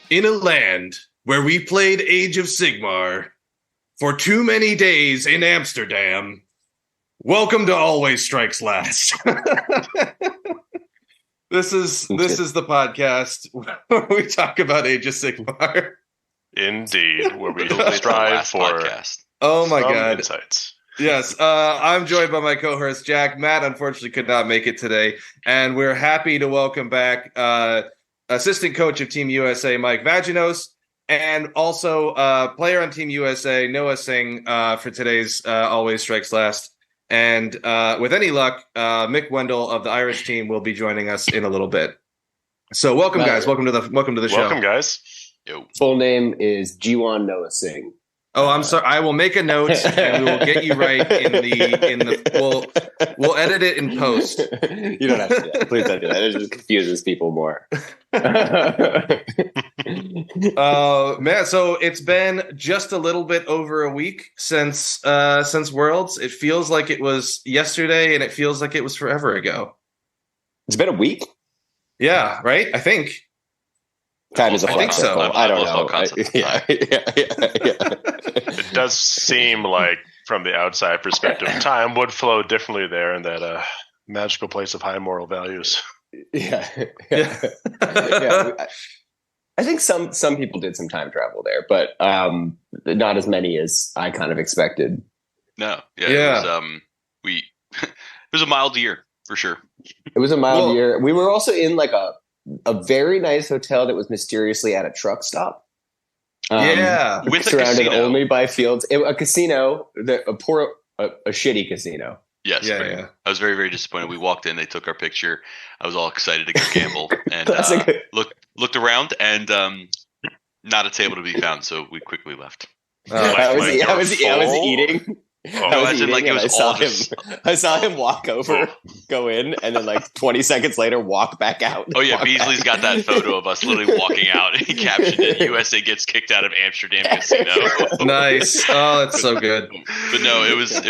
In a land where we played Age of Sigmar for too many days in Amsterdam, welcome to Always Strikes Last. This is the podcast where we talk about Age of Sigmar. Indeed, where we strive for podcast. Oh my god. Insights. Yes, I'm joined by my co-host Jack. Matt unfortunately could not make it today, and we're happy to welcome back assistant coach of Team USA Mike Vagenos, and also player on Team USA Noah Singh for today's Always Strikes Last. And with any luck, Mick Wendel of the Irish team will be joining us in a little bit. So welcome, guys. Welcome to the show. Welcome, guys. Yo. Full name is Jiwan Noah Singh. Oh, I'm sorry. I will make a note, and we will get you right in the. We'll edit it in post. You don't have to do that. Please don't do that. It just confuses people more. Man, so it's been just a little bit over a week since Worlds. It feels like it was yesterday, and it feels like it was forever ago. It's been a week? Yeah, right? I think. Time is a flat circle. So. I don't know. Yeah. It does seem like, from the outside perspective, time would flow differently there in that magical place of high moral values. Yeah. I think some people did some time travel there, but not as many as I kind of expected. No, yeah. It was a mild year for sure. It was a mild year. We were also in like a very nice hotel that was mysteriously at a truck stop. With surrounded a casino. only by fields. A casino, a shitty casino. Yes, yeah. I was very, very disappointed. We walked in, they took our picture. I was all excited to go gamble, and looked around, and not a table to be found. So we quickly left. I was eating. I saw him walk over, go in, and then like 20 seconds later walk back out. Oh yeah, Beasley's got that photo of us literally walking out, and he captioned it, USA gets kicked out of Amsterdam casino. Nice. Oh, that's so good. But no, it was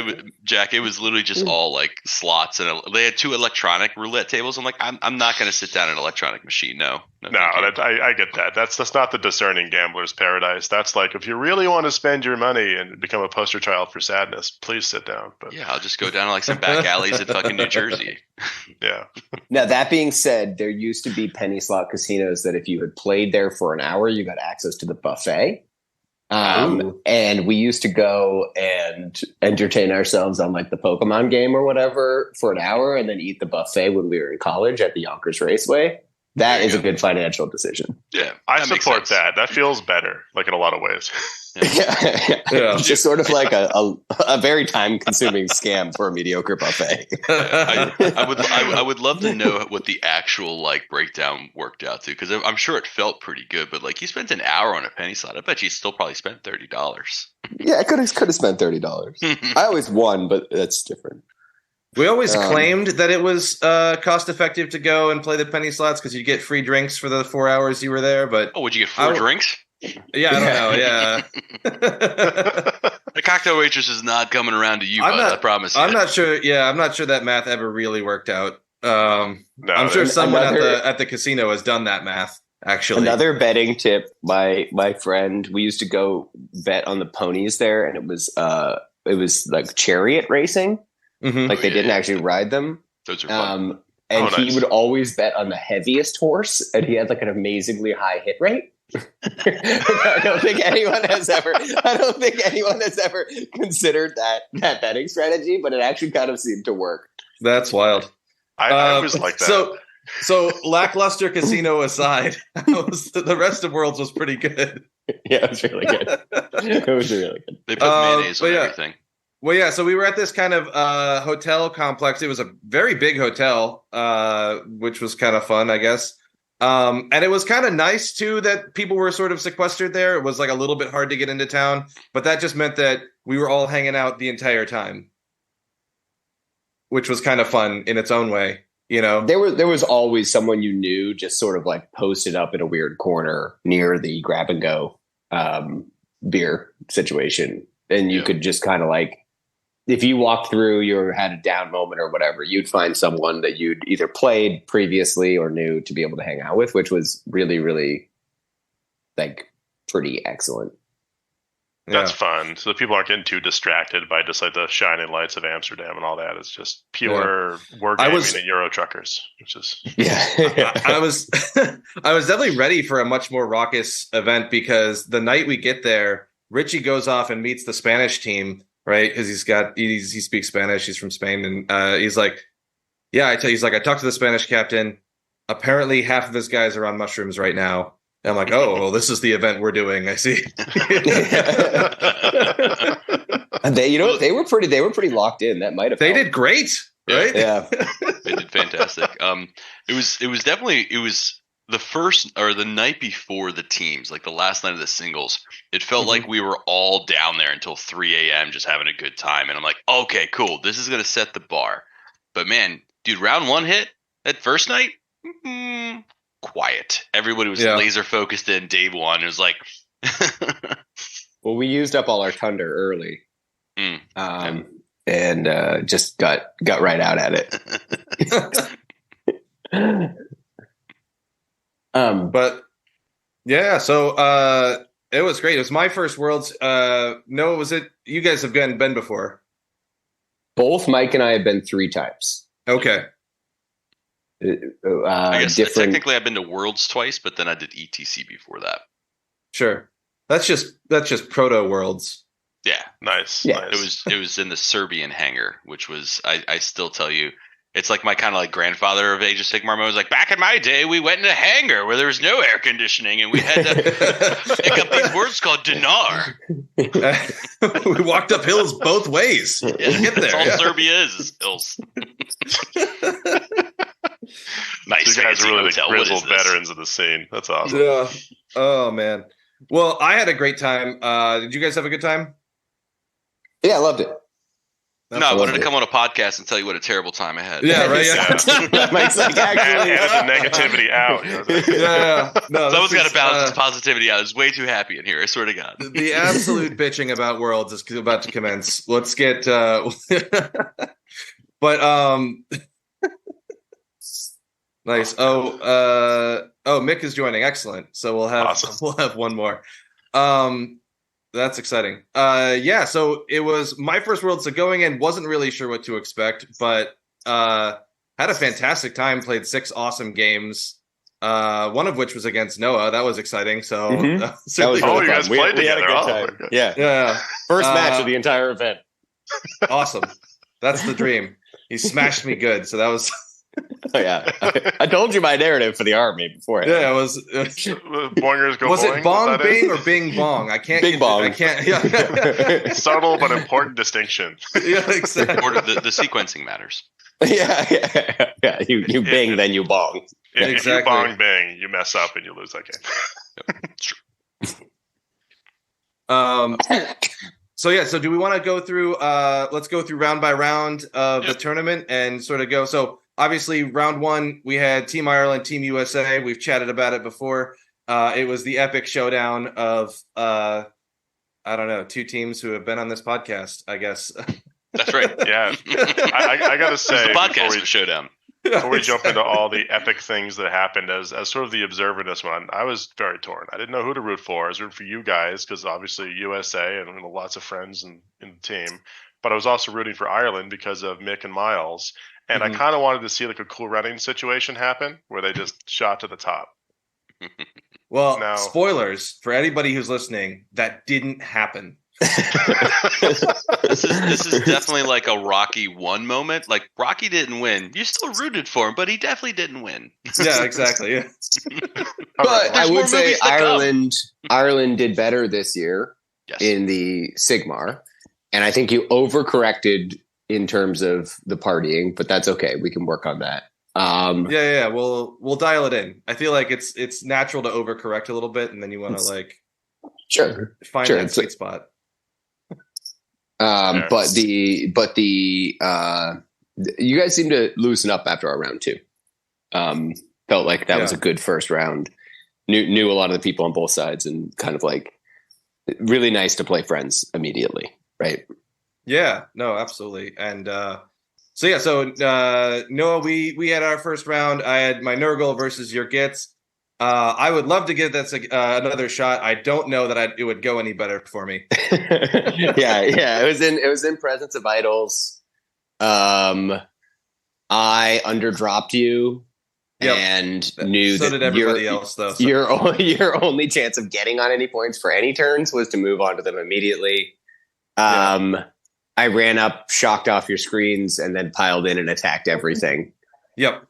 Jack, it was literally just all like slots, and they had 2 electronic roulette tables. I'm like, I'm not going to sit down at an electronic machine. No, I get that. That's not the discerning gambler's paradise. That's like, if you really want to spend your money and become a poster child for sadness, please sit down. But yeah, I'll just go down to like some back alleys at fucking New Jersey. Yeah. Now, that being said, there used to be penny slot casinos that if you had played there for an hour, you got access to the buffet. And we used to go and entertain ourselves on like the Pokemon game or whatever for an hour, and then eat the buffet when we were in college at the Yonkers Raceway. That is a good financial decision. Yeah, I support that. That feels better, like in a lot of ways. Yeah. Just sort of like a very time-consuming scam for a mediocre buffet. I would love to know what the actual like breakdown worked out to, because I'm sure it felt pretty good. But like, you spent an hour on a penny slot. I bet you still probably spent $30. Yeah, I could have spent $30. I always won, but that's different. We always claimed that it was cost effective to go and play the penny slots because you get free drinks for the 4 hours you were there. But would you get 4 drinks? Yeah, I don't know. Yeah, the cocktail waitress is not coming around to you, bud, I promise you. I'm not sure. Yeah, I'm not sure that math ever really worked out. I'm sure someone at the casino has done that math. Actually, another betting tip. My friend, we used to go bet on the ponies there, and it was like chariot racing. Mm-hmm. Like they didn't actually ride them. Those are fun. And he would always bet on the heaviest horse, and he had like an amazingly high hit rate. I don't think anyone has ever considered that betting strategy, but it actually kind of seemed to work. That's wild. I was like that. So lackluster casino aside, the rest of Worlds was pretty good. Yeah, it was really good. It was really good. They put mayonnaise on everything. Well, yeah, so we were at this kind of hotel complex. It was a very big hotel, which was kind of fun, I guess. And it was kind of nice, too, that people were sort of sequestered there. It was like a little bit hard to get into town, but that just meant that we were all hanging out the entire time, which was kind of fun in its own way, you know? There was always someone you knew just sort of like posted up in a weird corner near the grab and go beer situation. And you could just kind of like, if you walked through, you had a down moment or whatever, you'd find someone that you'd either played previously or knew to be able to hang out with, which was really, really like pretty excellent. That's fun. So the people aren't getting too distracted by just like the shining lights of Amsterdam and all that. It's just pure wargaming and Euro truckers, which is I was I was definitely ready for a much more raucous event because the night we get there, Richie goes off and meets the Spanish team, right? Because he speaks Spanish. He's from Spain, and he's like, yeah, he's like, I talked to the Spanish captain. Apparently, half of his guys are on mushrooms right now. I'm like, oh, well, this is the event we're doing. I see. And they were pretty locked in. That might have. They did great, right? Yeah, they did fantastic. It was definitely the first or the night before the teams, like the last night of the singles. It felt like we were all down there until 3 a.m. just having a good time, and I'm like, okay, cool. This is gonna set the bar. But man, dude, round one hit that first night. Quiet. Everybody was laser focused in. Dave won. It was like, well, we used up all our thunder early, and just got right out at it. But yeah, so it was great. It was my first Worlds. Noah, was it? You guys have been before. Both Mike and I have been 3 times. Okay. I guess technically I've been to Worlds twice, but then I did ETC before that. Sure, that's just proto Worlds. Yeah, nice. Yeah. Nice. It was in the Serbian hangar, which was I still tell you, it's like my kind of like grandfather of Age of Sigmar was like, back in my day, we went in a hangar where there was no air conditioning, and we had to pick up these words called dinar. We walked up hills both ways. Yeah, get there. That's all Serbia is hills. Nice. You guys are really hotel. the grizzled veterans of the scene. That's awesome. Yeah. Oh man. Well, I had a great time. Did you guys have a good time? Yeah, I loved it. I wanted to come on a podcast and tell you what a terrible time I had. Yeah, right. Yeah. Mike's like, actually, and the negativity out. Yeah. No, someone's got to balance this positivity out. I was way too happy in here. I swear to God. The absolute bitching about Worlds is about to commence. Let's get. But nice. Oh, Mick is joining. Excellent. So we'll have one more. That's exciting. Yeah. So it was my first World. So going in, wasn't really sure what to expect, but had a fantastic time. Played 6 awesome games. One of which was against Noah. That was exciting. So that was really you guys played together. We had a good time. Yeah. First match of the entire event. Awesome. That's the dream. He smashed me good. So that was. Oh, yeah. I told you my narrative for the army before. Yeah, it was. Boingers go was boing? It bong bing or bing bong? I can't. Bing bong. I can't. Yeah. Subtle but important distinction. Yeah, exactly. Or the sequencing matters. Yeah. You bing, then you bong. If you bong bang, you mess up and you lose that game. So yeah. So do we want to go through? Let's go through round by round of the tournament and sort of go. So. Obviously, round 1, we had Team Ireland, Team USA. We've chatted about it before. It was the epic showdown of, I don't know, 2 teams who have been on this podcast, I guess. That's right. Yeah. I got to say, the podcast showdown. Before we jump into all the epic things that happened, as sort of the observer in this one, I was very torn. I didn't know who to root for. I was rooting for you guys because obviously USA and lots of friends in the team. But I was also rooting for Ireland because of Mick and Miles. And I kind of wanted to see like a cool running situation happen where they just shot to the top. Well, spoilers for anybody who's listening, that didn't happen. This is definitely like a Rocky 1 moment. Like Rocky didn't win. You still rooted for him, but he definitely didn't win. Yeah, exactly. Yeah. But I would say Ireland did better this year in the Sigmar. And I think you overcorrected in terms of the partying, but that's okay. We can work on that. Yeah. We'll dial it in. I feel like it's natural to overcorrect a little bit, and then you want to find that sweet spot. But the you guys seem to loosen up after our round 2. Felt like that was a good first round. Knew a lot of the people on both sides, and kind of like really nice to play friends immediately, right? Yeah, no, absolutely. And so Noah, we had our first round. I had my Nurgle versus your Gits. I would love to give this another shot. I don't know that it would go any better for me. yeah. It was in Presence of Idols. I underdropped you. Yep. And knew so that did everybody else, though. So. Your only chance of getting on any points for any turns was to move on to them immediately. I ran up, shocked off your screens, and then piled in and attacked everything. Yep.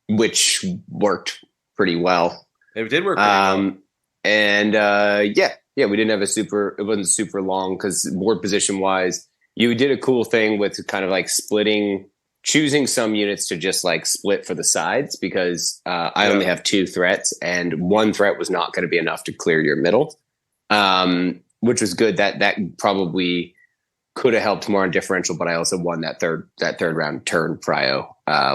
Which worked pretty well. It did work pretty well. And we didn't have it wasn't super long because board position wise, you did a cool thing with kind of like choosing some units to just like split for the sides because I only have 2 threats and 1 threat was not going to be enough to clear your middle, which was good. That probably could have helped more on differential, but I also won that third round turn prio,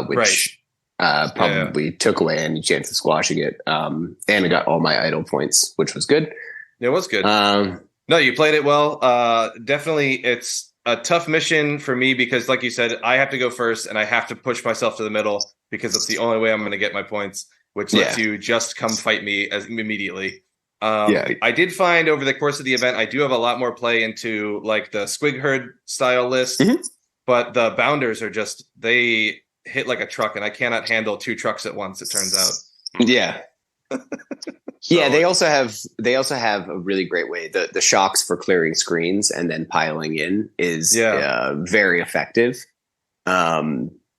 which probably took away any chance of squashing it. And I got all my idle points, which was good. It was good. No, you played it well. Definitely, it's a tough mission for me because, like you said, I have to go first and I have to push myself to the middle because it's the only way I'm going to get my points, which lets you just come fight me immediately. I did find over the course of the event, I do have a lot more play into like the Squig Herd style list, but the Bounders are just, they hit like a truck and I cannot handle 2 trucks at once, it turns out. Yeah. They also have a really great way. The shocks for clearing screens and then piling in is very effective.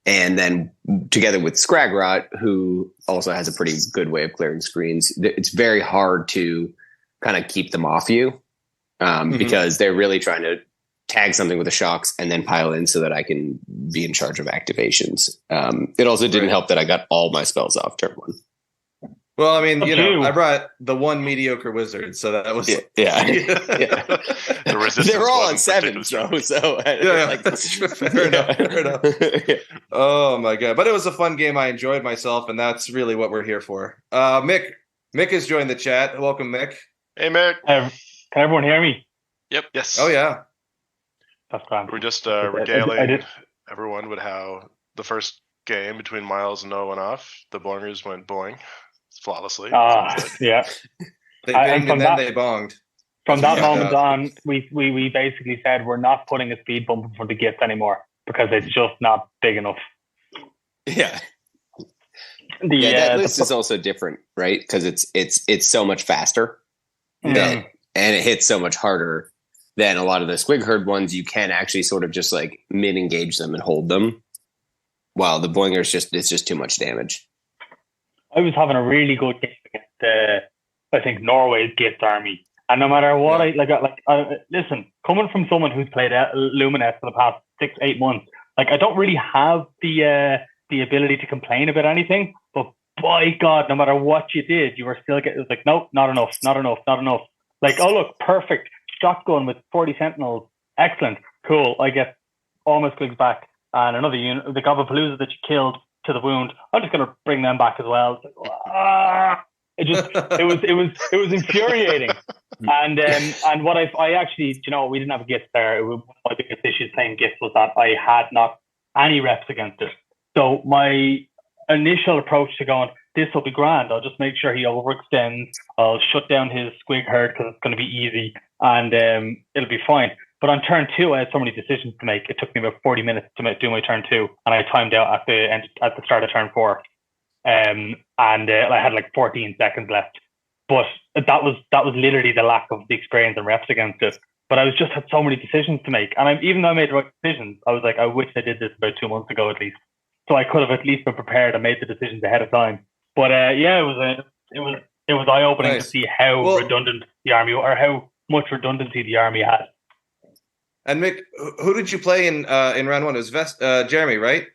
And then together with Scragrot, who also has a pretty good way of clearing screens, it's very hard to kind of keep them off you because they're really trying to tag something with the shocks and then pile in so that I can be in charge of activations. It also didn't help that I got all my spells off turn 1. Well, I mean, I brought the 1 mediocre wizard, so that was The they were all on 7s, though. So that's true. Fair enough. Oh my god! But it was a fun game. I enjoyed myself, and that's really what we're here for. Mick has joined the chat. Welcome, Mick. Hey, Mick. Can everyone hear me? Yep. Yes. Oh yeah. That's grand. We're just regaling everyone with how the first game between Miles and Noah went off. The Boingers went boing. Flawlessly. Yeah. They banged and then they bonged. From that moment on, we basically said we're not putting a speed bump for the gift anymore because it's just not big enough. Yeah. That list is also different, right? Because it's so much faster and it hits so much harder than a lot of the Squig Herd ones. You can actually sort of just like mid-engage them and hold them, while the Boingers it's just too much damage. I was having a really good game against, I think, Norway's Gift Army. And no matter what listen, coming from someone who's played Luminous for the past 6-8 months, like I don't really have the ability to complain about anything. But by God, no matter what you did, you were still getting, it was like, nope, not enough. Like, oh look, perfect shotgun with 40 Sentinels, excellent, cool. I get all my squigs back, and another unit, the Gobblepalooza that you killed to the wound, I'm just gonna bring them back as well. It's like, it was infuriating. And what I actually, we didn't have a gift there. My biggest issue playing gift was that I had not any reps against it. So my initial approach to going, this will be grand, I'll just make sure he overextends, I'll shut down his Squig Herd because it's going to be easy, and it'll be fine. But on turn 2, I had so many decisions to make. It took me about 40 minutes to do my turn 2, and I timed out at the start of turn 4. And I had like 14 seconds left. But that was literally the lack of the experience and reps against it. But I just had so many decisions to make, and even though I made the right decisions, I was like, I wish I did this about 2 months ago at least, so I could have at least been prepared and made the decisions ahead of time. But it was eye opening to see how redundant the army, or how much redundancy the army had. And Mick, who did you play in round 1? It was Jeremy, right?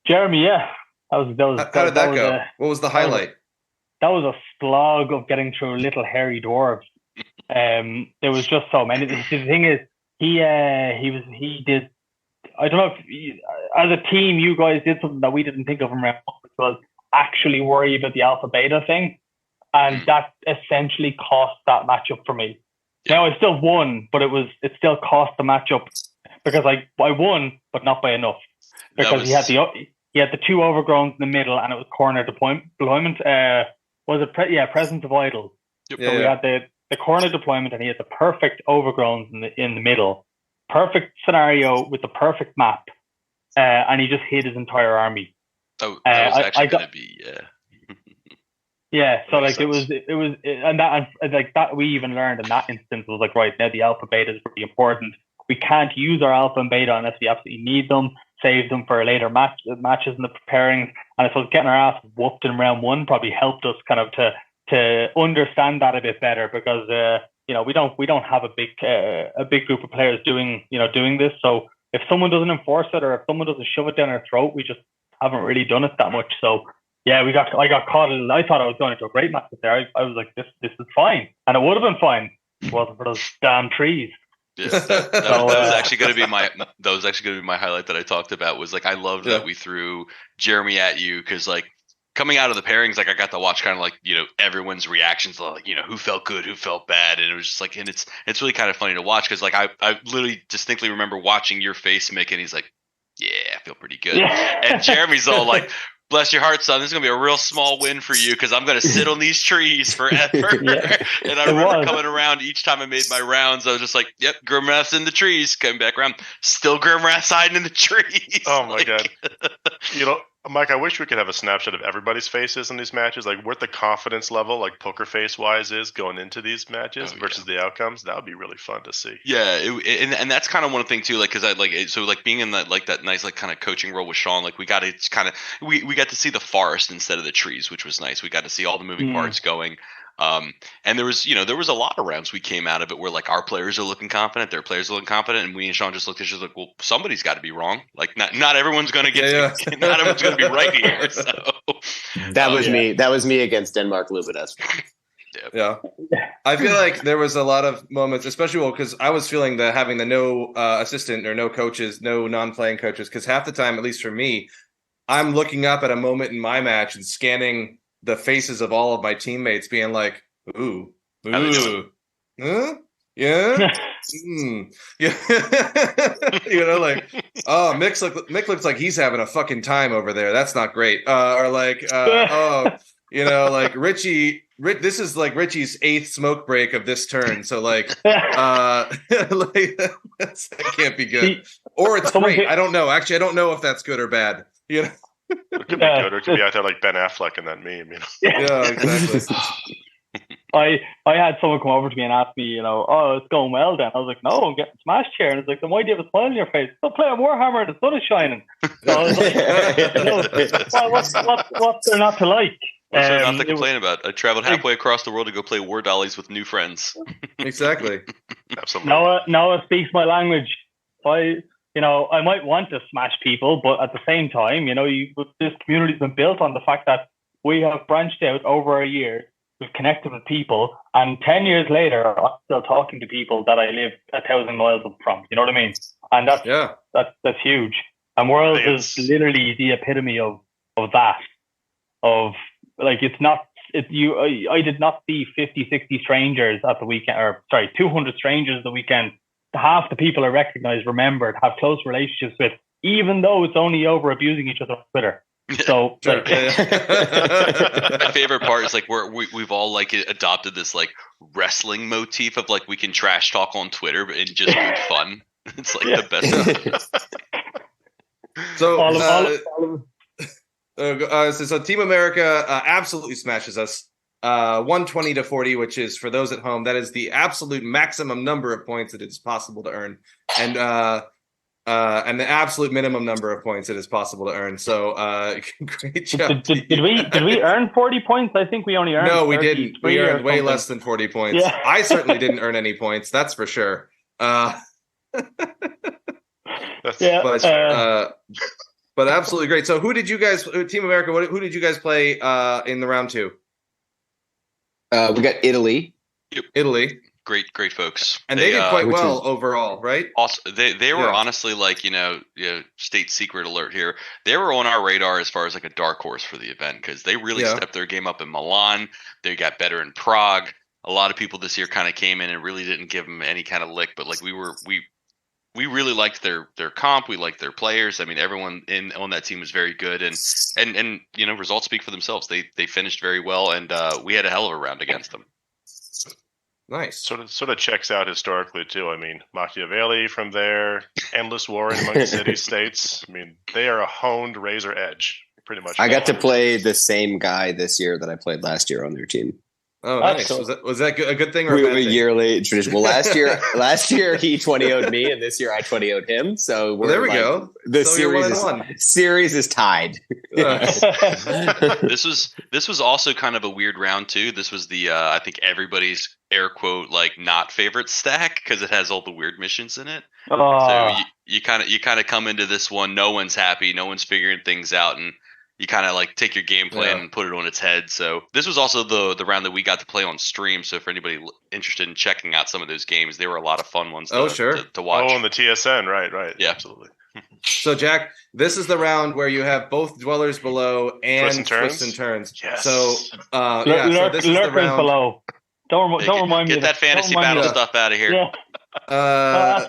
Jeremy, yeah. How did that go? What was the highlight? That was a slog of getting through little hairy dwarves. There was just so many. The thing is, he did. I don't know if as a team you guys did something that we didn't think of in round 1, which was actually worry about the alpha beta thing, and that essentially cost that matchup for me. Now I still won, but it still cost the matchup because I won, but not by enough, because he had the 2 overgrowns in the middle, and it was corner deployment. was it Presence of Idols. Yep. So we had the corner deployment, and he had the perfect overgrown in the middle, perfect scenario with the perfect map, and he just hid his entire army. Oh, that was actually going to be Yeah, so Makes like sense. it was, and like that we even learned in that instance was like, right, now the alpha beta is pretty important. We can't use our alpha and beta unless we absolutely need them. Save them for later matches in the preparing. And I suppose getting our ass whooped in round one probably helped us kind of to understand that a bit better, because we don't have a big group of players doing this. So if someone doesn't enforce it, or if someone doesn't shove it down our throat, we just haven't really done it that much. So yeah, I got caught. I thought I was going into a great match there. I was like, this is fine, and it would have been fine if it wasn't for those damn trees. Yeah, that was actually going to be my highlight that I talked about. Was like, I loved that we threw Jeremy at you, because like coming out of the pairings, like I got to watch kind of like everyone's reactions, like who felt good, who felt bad, and it was just like, and it's really kind of funny to watch, because like I literally distinctly remember watching your face, Mick, and he's like, yeah, I feel pretty good, and Jeremy's all like, bless your heart, son. This is going to be a real small win for you, because I'm going to sit on these trees forever. And I remember coming around each time I made my rounds. I was just like, yep, Grimrath's in the trees. Coming back around, still Grimrath's hiding in the trees. Oh, my God. Mike, I wish we could have a snapshot of everybody's faces in these matches, like what the confidence level, like poker face wise, is going into these matches versus the outcomes. That would be really fun to see. Yeah, and that's kind of one thing too, like, because I like being in that nice like kind of coaching role with Sean. Like we got to see the forest instead of the trees, which was nice. We got to see all the moving parts going. And there was a lot of rounds we came out of it where like our players are looking confident, their players are looking confident, and we and Sean just looked at each other like, well, somebody's got to be wrong. Like not everyone's going to get not everyone's going to be right here. So that was me. That was me against Denmark Lubinas. Yeah, I feel like there was a lot of moments, especially because I was feeling having the no assistant or no coaches, no non-playing coaches, because half the time, at least for me, I'm looking up at a moment in my match and scanning the faces of all of my teammates, being like, ooh, yeah, yeah. Like, oh, Mick looks like he's having a fucking time over there. That's not great. Or like, like Richie. This is like Richie's 8th smoke break of this turn. So like, that can't be good. Or it's great. I don't know. Actually, I don't know if that's good or bad. It could be good, or it could be out there like Ben Affleck in that meme. Yeah, exactly. I had someone come over to me and ask me, oh, it's going well then. I was like, no, I'm getting smashed here. And it's like, then why do you have a smile on your face? Go play a Warhammer, the sun is shining. So I was like, what's there not to like? What's there not to complain about? I traveled halfway across the world to go play War Dollies with new friends. Exactly. Absolutely. Noah speaks my language. I might want to smash people, but at the same time, this community's been built on the fact that we have branched out over a year. We've connected with people, and 10 years later, I'm still talking to people that I live 1,000 miles from. You know what I mean? And that's huge. And Worlds is literally the epitome of that. Of like, it's not. I did not see 50, 60 strangers at the weekend, 200 strangers the weekend. Half the people I recognise, remembered, have close relationships with, even though it's only over abusing each other on Twitter. So my favorite part is like we've all like adopted this like wrestling motif of like we can trash talk on Twitter but in just good fun. It's like the best. So Team America absolutely smashes us 120-40, which is, for those at home, that is the absolute maximum number of points that it's possible to earn, and the absolute minimum number of points that is possible to earn. So great job. Did we earn 40 points? I think we only earned. No, we didn't. We earned way less than 40 points. Yeah. I certainly didn't earn any points. That's for sure. But absolutely great. So who did you guys, Team America, who did you guys play in the round 2? We got Italy. Yep. Italy. Great folks. And they did quite well overall, right? Also, they were honestly like, state secret alert here. They were on our radar as far as like a dark horse for the event, because they really stepped their game up in Milan. They got better in Prague. A lot of people this year kind of came in and really didn't give them any kind of lick, but like we we really liked their comp. We liked their players. I mean, everyone on that team was very good, and results speak for themselves. They finished very well, and we had a hell of a round against them. Nice. Sort of checks out historically too. I mean, Machiavelli from there, endless warring among the city states. I mean, they are a honed razor edge, pretty much. I got to play the same guy this year that I played last year on their team. Oh, nice. Cool. Was that a good thing or a We bad were a thing? yearly tradition. Well, last year he 20-0'd me, and this year I 20-0'd him. So There we go. The So you're 1-1. series is tied. This was also kind of a weird round too. This was the I think everybody's air quote like not favorite stack because it has all the weird missions in it. So you kind of come into this one, no one's happy, no one's figuring things out, and you kind of like take your game plan and put it on its head. So this was also the round that we got to play on stream. So for anybody interested in checking out some of those games, they were a lot of fun ones to watch. Oh, on the TSN, right. Yeah, absolutely. So, Jack, this is the round where you have both Dwellers Below and Twists and Turns. Yes. So, so this is the round. Below. Don't remind me. Get that fantasy battle stuff out of here. Yeah.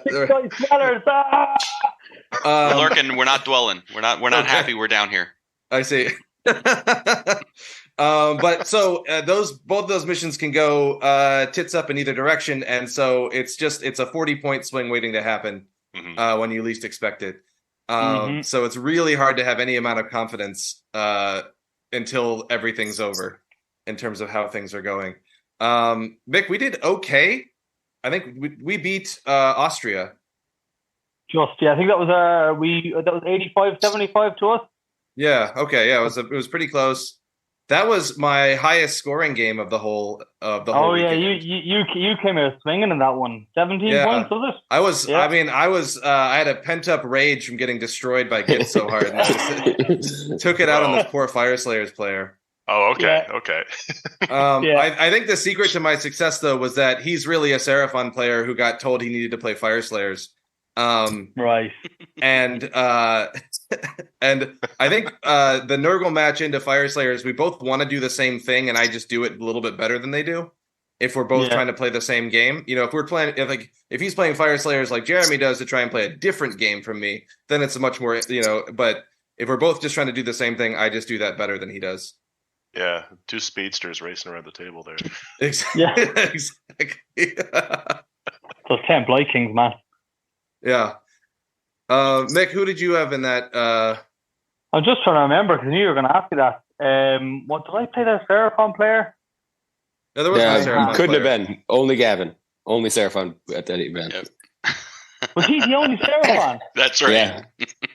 We're lurking. We're not dwelling. We're not happy. We're down here. I see. But so both those missions can go tits up in either direction, and so it's a 40-point swing waiting to happen when you least expect it. So it's really hard to have any amount of confidence until everything's over in terms of how things are going. Mick, we did okay. I think we beat Austria. I think that was that was 85-75 to us. Yeah. Okay. Yeah. It was pretty close. That was my highest scoring game of the whole. Oh yeah, weekend. you came out swinging in that one. 17 points was it? I was. Yeah. I mean, I had a pent up rage from getting destroyed by Git so hard, and I just took it out on this poor Fire Slayers player. Oh, okay. Yeah. Okay. I think the secret to my success though was that he's really a Seraphon player who got told he needed to play Fire Slayers. Right. And and I think the Nurgle match into Fire Slayers, we both want to do the same thing, and I just do it a little bit better than they do. If we're both trying to play the same game, if we're playing, if he's playing Fire Slayers like Jeremy does to try and play a different game from me, then it's a much more, But if we're both just trying to do the same thing, I just do that better than he does. Yeah, two speedsters racing around the table there. Exactly. Yeah. Exactly. Those 10 Blight Kings, man. Yeah. Mick, who did you have in that? I'm just trying to remember because I knew you were going to ask me that. What did I play? That Seraphon player? No, there was no Seraphon couldn't player. have been. Only Gavin. Only Seraphon at that event. Yep. Was he the only Seraphon? That's right. Yeah.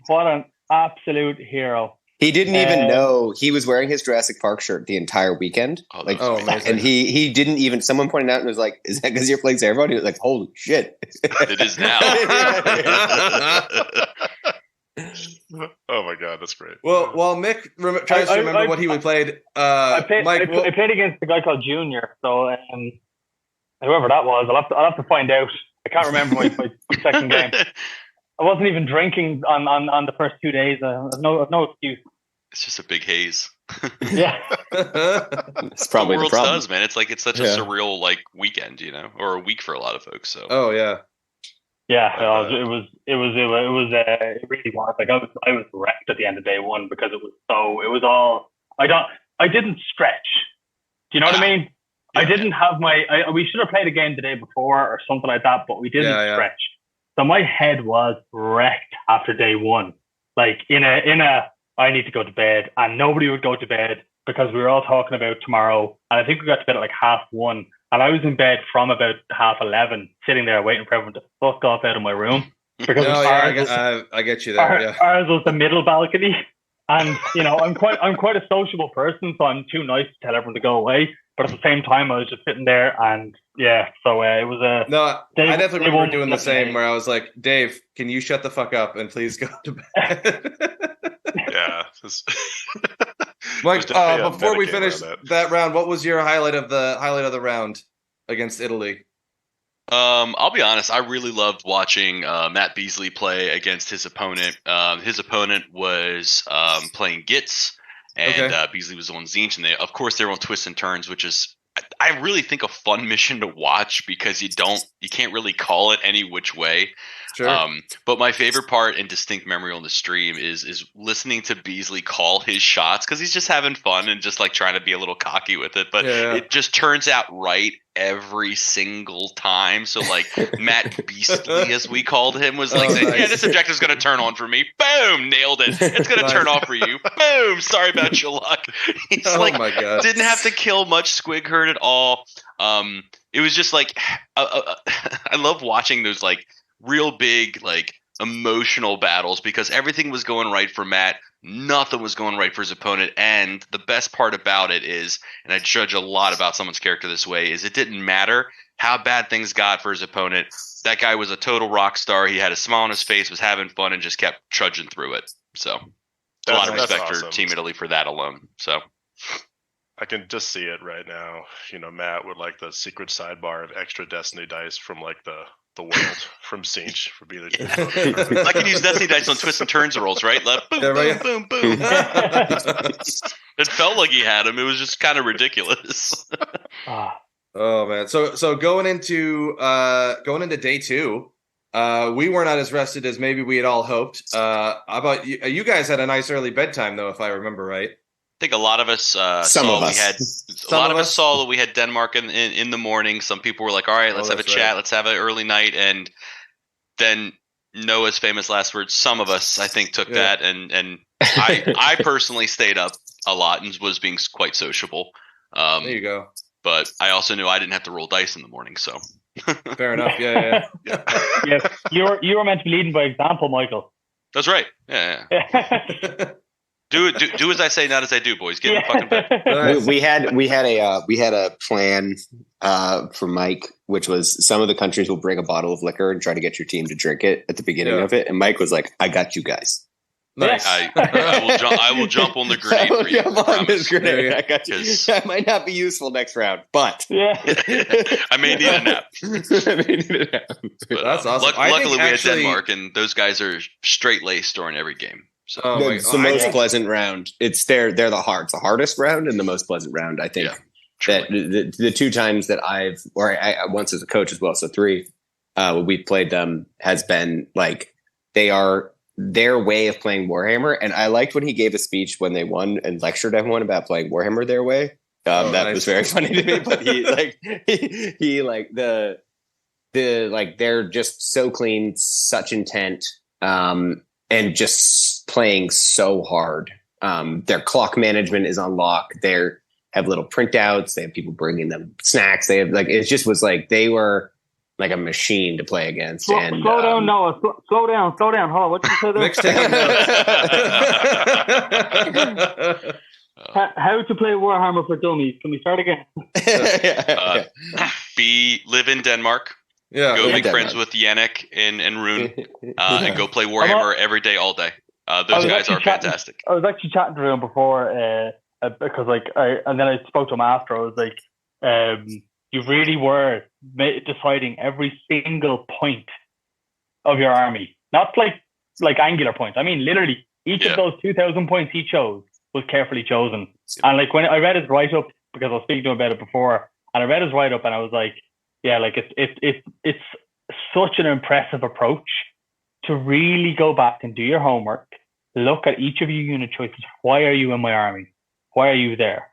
What an absolute hero. He didn't even know he was wearing his Jurassic Park shirt the entire weekend. Amazing. And he didn't even. Someone pointed out and was like, "Is that because you're playing Seraphon?" He was like, "Holy shit!" It is now. Oh my god, that's great. Well, while Mick tries to remember what he played, I Mike, played against a guy called Junior. So whoever that was, I'll have to find out. I can't remember my second game. I wasn't even drinking on the first 2 days. I have no excuse. It's just a big haze. Yeah. It's probably the the world problem. does, man. It's like it's such a surreal weekend, or a week for a lot of folks. So. Oh yeah. Yeah, it really was. Like I was wrecked at the end of day one because it was all. I didn't stretch. Do you know what I mean? Yeah. I didn't have we should have played a game the day before or something like that, but we didn't stretch. So my head was wrecked after day one. Like in a I need to go to bed, and nobody would go to bed because we were all talking about tomorrow. And I think we got to bed at like 1:30. And I was in bed from about 11:30, sitting there waiting for everyone to fuck off out of my room. Because I get you there. Ours was the middle balcony, and I'm quite a sociable person, so I'm too nice to tell everyone to go away. But at the same time, I was just sitting there, and so it was a. No, I definitely remember doing the same. Where I was like, Dave, can you shut the fuck up and please go to bed? Yeah. Mike, before we finish that round, what was your highlight of the round against Italy? I'll be honest. I really loved watching Matt Beasley play against his opponent. His opponent was playing Gitz, and Beasley was on Zinch, and they were on Twists and Turns, which is I really think a fun mission to watch because you can't really call it any which way. Sure. But my favorite part and distinct memory on the stream is listening to Beasley call his shots because he's just having fun and just like trying to be a little cocky with it. But it just turns out right every single time. So like Matt Beastly, as we called him, was like, nice. yeah, this objective's going to turn on for me. Boom, nailed it. It's going to turn off for you. Boom, sorry about your luck. He's my God. Didn't have to kill much squig herd at all. It was just like I love watching those like real big like emotional battles because everything was going right for Matt. Nothing was going right for his opponent. And the best part about it is, and I judge a lot about someone's character this way, is it didn't matter how bad things got for his opponent. That guy was a total rock star. He had a smile on his face, was having fun, and just kept trudging through it. So a lot of respect for Team Italy for that alone. So I can just see it right now. Matt with like the secret sidebar of extra Destiny dice from like the world from Siege for being I can use Destiny dice on twists and turns rolls, right? Like, boom, boom, boom, boom. It felt like he had him. It was just kind of ridiculous. Oh man. So going into day 2, we were not as rested as maybe we had all hoped. How about you? You guys had a nice early bedtime though, if I remember right. I think a lot of us saw that we had Denmark in the morning. Some people were like, all right, let's have a chat. Let's have an early night. And then Noah's famous last words, some of us, I think, took that. And I personally stayed up a lot and was being quite sociable. There you go. But I also knew I didn't have to roll dice in the morning. So fair enough. Yeah. Yes, you were meant to be leading by example, Michael. That's right. Yeah. Do as I say, not as I do, boys. Get in the fucking bed. We had a plan for Mike, which was some of the countries will bring a bottle of liquor and try to get your team to drink it at the beginning of it. And Mike was like, "I got you guys." Nice. I will jump on the grenade for you. On this grenade. I got you. That might not be useful next round, but I may need a nap. But, that's awesome. Luckily, we had Denmark, and those guys are straight laced during every game. So it's the most pleasant round. They're the hardest round and the most pleasant round. I think that the 2 times that I once as a coach as well, so 3 we've played them has been like they are their way of playing Warhammer. And I liked when he gave a speech when they won and lectured everyone about playing Warhammer their way. That was very funny to me. But he like the they're just so clean, such intent, and just playing so hard. Their clock management is on lock. They have little printouts. They have people bringing them snacks. They have it just was like they were like a machine to play against. Slow down, Noah. Slow down. Hold on. What did you say there? Mixed taking How to play Warhammer for dummies? Can we start again? Live in Denmark. Yeah. Go make friends with Yannick and Rune, and go play Warhammer every day, all day. Those guys are fantastic. I was actually chatting to him before because and then I spoke to him after. I was like, you really were deciding every single point of your army, not like angular points. I mean, literally each of those 2,000 points he chose was carefully chosen. And like when I read his write up, because I was speaking to him about it before, and I read his write up, and I was like, yeah, like it's such an impressive approach to really go back and do your homework, look at each of your unit choices. Why are you in my army? Why are you there?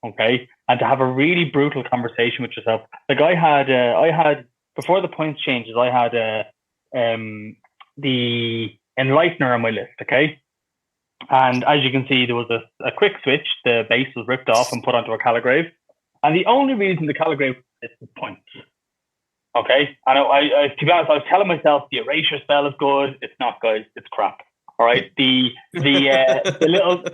Okay. And to have a really brutal conversation with yourself. Like I had before the points changes, I had the Enlightener on my list. Okay. And as you can see, there was a quick switch. The base was ripped off and put onto a Caligrave. And the only reason the Caligrave is the points. Okay. And I to be honest, I was telling myself the erasure spell is good. It's not, guys. It's crap. All right. The little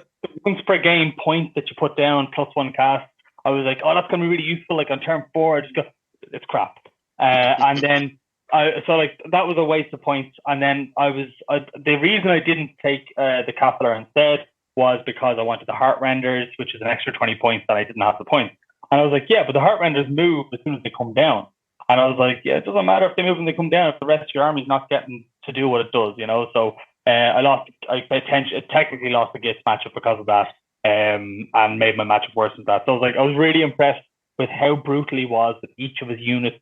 once per game point that you put down +1 cast, I was like, oh, that's going to be really useful. Like on turn 4, I just go, it's crap. And then that was a waste of points. And then the reason I didn't take the Cathler instead was because I wanted the Heart Renders, which is an extra 20 points that I didn't have the points. And I was like, yeah, but the Heart Renders move as soon as they come down. And I was like, yeah, it doesn't matter if they move and they come down if the rest of your army's not getting to do what it does, you know. So I technically lost the Gits matchup because of that, and made my matchup worse than that. So I was really impressed with how brutal he was with each of his unit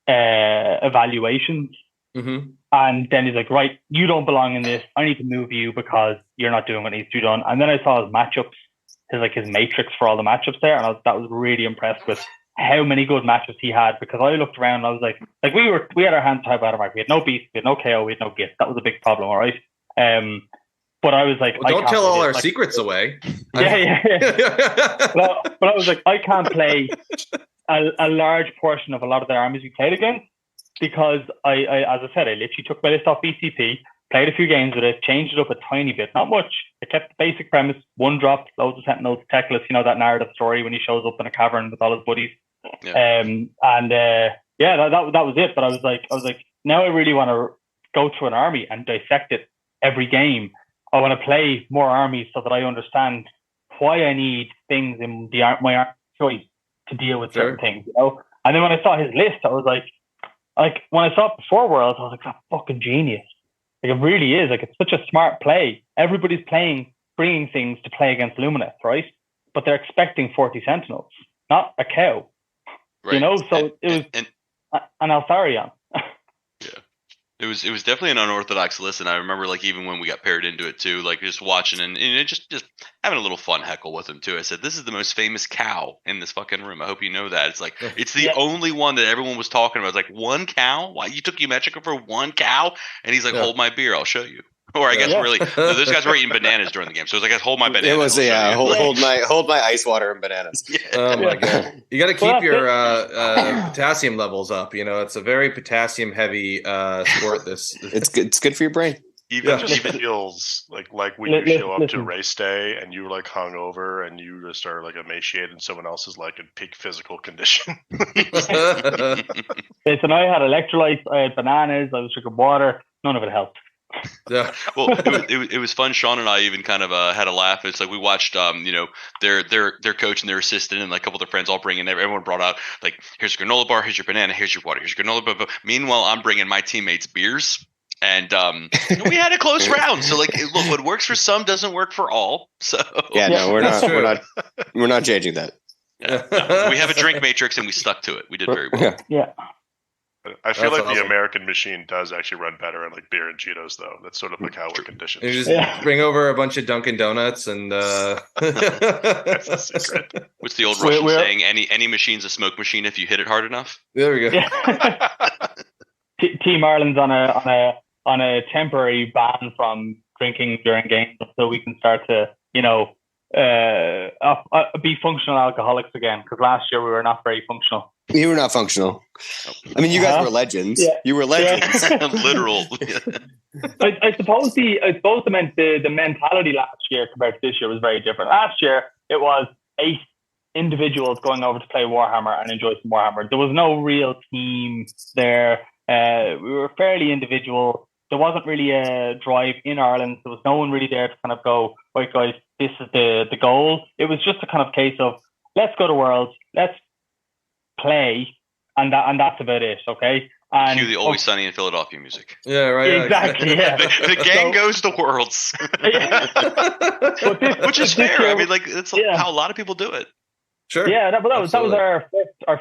evaluations. Mm-hmm. And then he's like, right, you don't belong in this. I need to move you because you're not doing what needs to be done. And then I saw his matchups, his matrix for all the matchups there, and I was really impressed with how many good matchups he had, because I looked around and I was like we had our hands tied by the mark. We had no beast, we had no KO, we had no gift. That was a big problem, all right. But I was like, well, don't tell all our secrets away. Yeah. But I was like, I can't play a large portion of a lot of the armies we played against, because I as I said, I literally took my list off BCP, played a few games with it, changed it up a tiny bit, not much. I kept the basic premise: one drop, loads of sentinels, techless. You know, that narrative story when he shows up in a cavern with all his buddies. Yeah. That was it. But I was like, now I really want to go through an army and dissect it every game. I want to play more armies so that I understand why I need things in my army choice to deal with certain things, you know. And then when I saw his list, I was like when I saw it before Worlds, I was like, that's fucking genius. Like, it really is. Like, it's such a smart play. Everybody's bringing things to play against Lumineth, right? But they're expecting 40 Sentinels, not a cow. Right. You know, so it was an Altharion. It was definitely an unorthodox list, and I remember, like, even when we got paired into it too, like, just watching and just having a little fun heckle with him too. I said, "This is the most famous cow in this fucking room. I hope you know that." It's like it's the only one that everyone was talking about. It's like, one cow? Why you took Umetrica for one cow? And he's like, "Hold my beer, I'll show you." Or I guess really, no, those guys were eating bananas during the game, so it was like, "Hold my bananas." It was hold my ice water and bananas. Yeah. Oh my god! You got to keep your potassium levels up. You know, it's a very potassium heavy sport. It's good for your brain. Even feels like when you show up to race day and you're like hungover and you just are like emaciated and someone else is like in peak physical condition. Listen, I had electrolytes, I had bananas, I was drinking water. None of it helped. Yeah. Well, it was fun. Sean and I even kind of had a laugh. It's like we watched, their coach and their assistant and like a couple of their friends all bring in. Everyone brought out like, here's your granola bar, here's your banana, here's your water, here's your granola bar. Meanwhile, I'm bringing my teammates beers, and we had a close round. So like, look, what works for some doesn't work for all. So yeah, no, we're not changing that. Yeah, no, we have a drink matrix and we stuck to it. We did very well. Yeah. I feel like the American machine does actually run better in like beer and Cheetos, though. That's sort of like how we're conditioned. You just bring over a bunch of Dunkin' Donuts and that's a secret. What's the old Russian saying? Any machine's a smoke machine if you hit it hard enough. There we go. Yeah. Team Ireland's on a temporary ban from drinking during games until we can start to, be functional alcoholics again. Because last year we were not very functional. You were not functional. I mean, you guys were legends. Yeah. You were legends. Yeah. Literal. I suppose the mentality last year compared to this year was very different. Last year it was 8 individuals going over to play Warhammer and enjoy some Warhammer. There was no real team there. We were fairly individual. There wasn't really a drive in Ireland. There was no one really there to kind of go, right, guys, this is the goal. It was just a kind of case of, let's go to Worlds, let's play, and that's about it, okay? And cue the Always Sunny in Philadelphia music. Yeah, right. Exactly, yeah. the gang goes to Worlds. Which is fair. I mean, like, it's how a lot of people do it. Sure. Yeah, that was our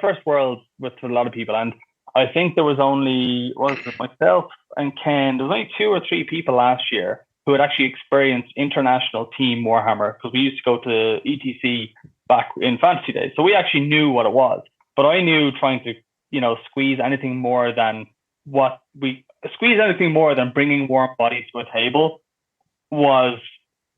first Worlds with a lot of people, and I think there was only myself and Ken. There was only 2 or 3 people last year who had actually experienced international team Warhammer, because we used to go to ETC back in Fantasy Days, so we actually knew what it was. But I knew trying to, squeeze anything more than bringing warm bodies to a table was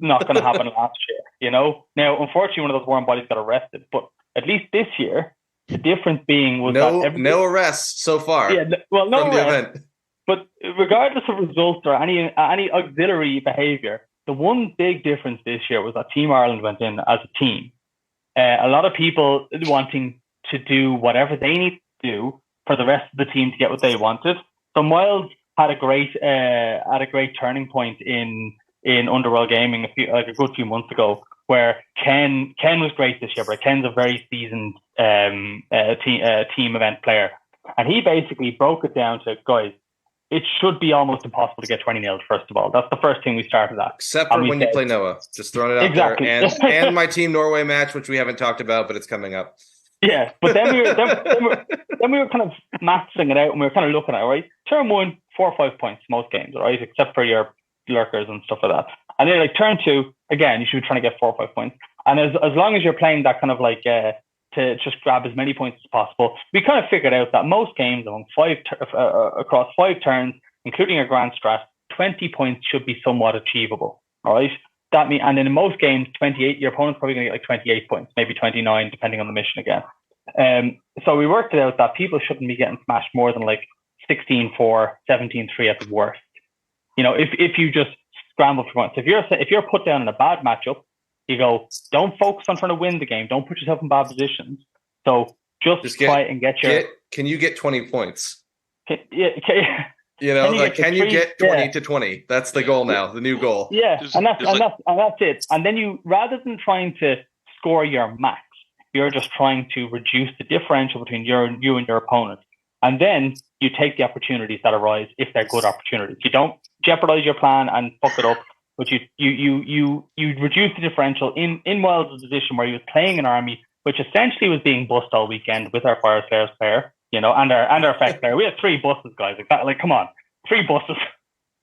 not going to happen last year. Now, unfortunately, one of those warm bodies got arrested, but at least this year, the difference being was no arrests so far. Yeah, well, no from arrests, the event. But regardless of results or any auxiliary behaviour, the one big difference this year was that Team Ireland went in as a team. A lot of people wanting to do whatever they need to do for the rest of the team to get what they wanted. So Miles had a great turning point in Underworld Gaming a good few months ago, where Ken was great this year, but Ken's a very seasoned team event player, and he basically broke it down to, guys, it should be almost impossible to get 20-0 first of all. That's the first thing we started at. Except for when you play Noah. Just throwing it out there. And my Team Norway match, which we haven't talked about, but it's coming up. Yeah, but then we were kind of maxing it out, and we were kind of looking at it, right? Turn 1, 4 or 5 points most games, right? Except for your lurkers and stuff like that. And then like turn 2, again, you should be trying to get 4 or 5 points. And as long as you're playing that kind of like to just grab as many points as possible, we kind of figured out that most games among across 5 turns, including a grand strat, 20 points should be somewhat achievable. All right. And then in most games, 28, your opponent's probably going to get like 28 points, maybe 29, depending on the mission again. So we worked it out that people shouldn't be getting smashed more than like 16-4, 17-3 at the worst. You know, if you just scramble for points, if you're put down in a bad matchup, you go, don't focus on trying to win the game. Don't put yourself in bad positions. So just try and get your. Can you get 20 points? Can you get 20 to 20? That's the goal now, the new goal. Yeah, and that's it. And then you, rather than trying to score your max, you're just trying to reduce the differential between you and your opponent. And then you take the opportunities that arise if they're good opportunities. You don't jeopardize your plan and fuck it up, but you reduce the differential in Wild' position where he was playing an army which essentially was being bussed all weekend with our Fire Slayers player, you know, and our effect player. We had 3 buses, guys. Like come on, 3 buses.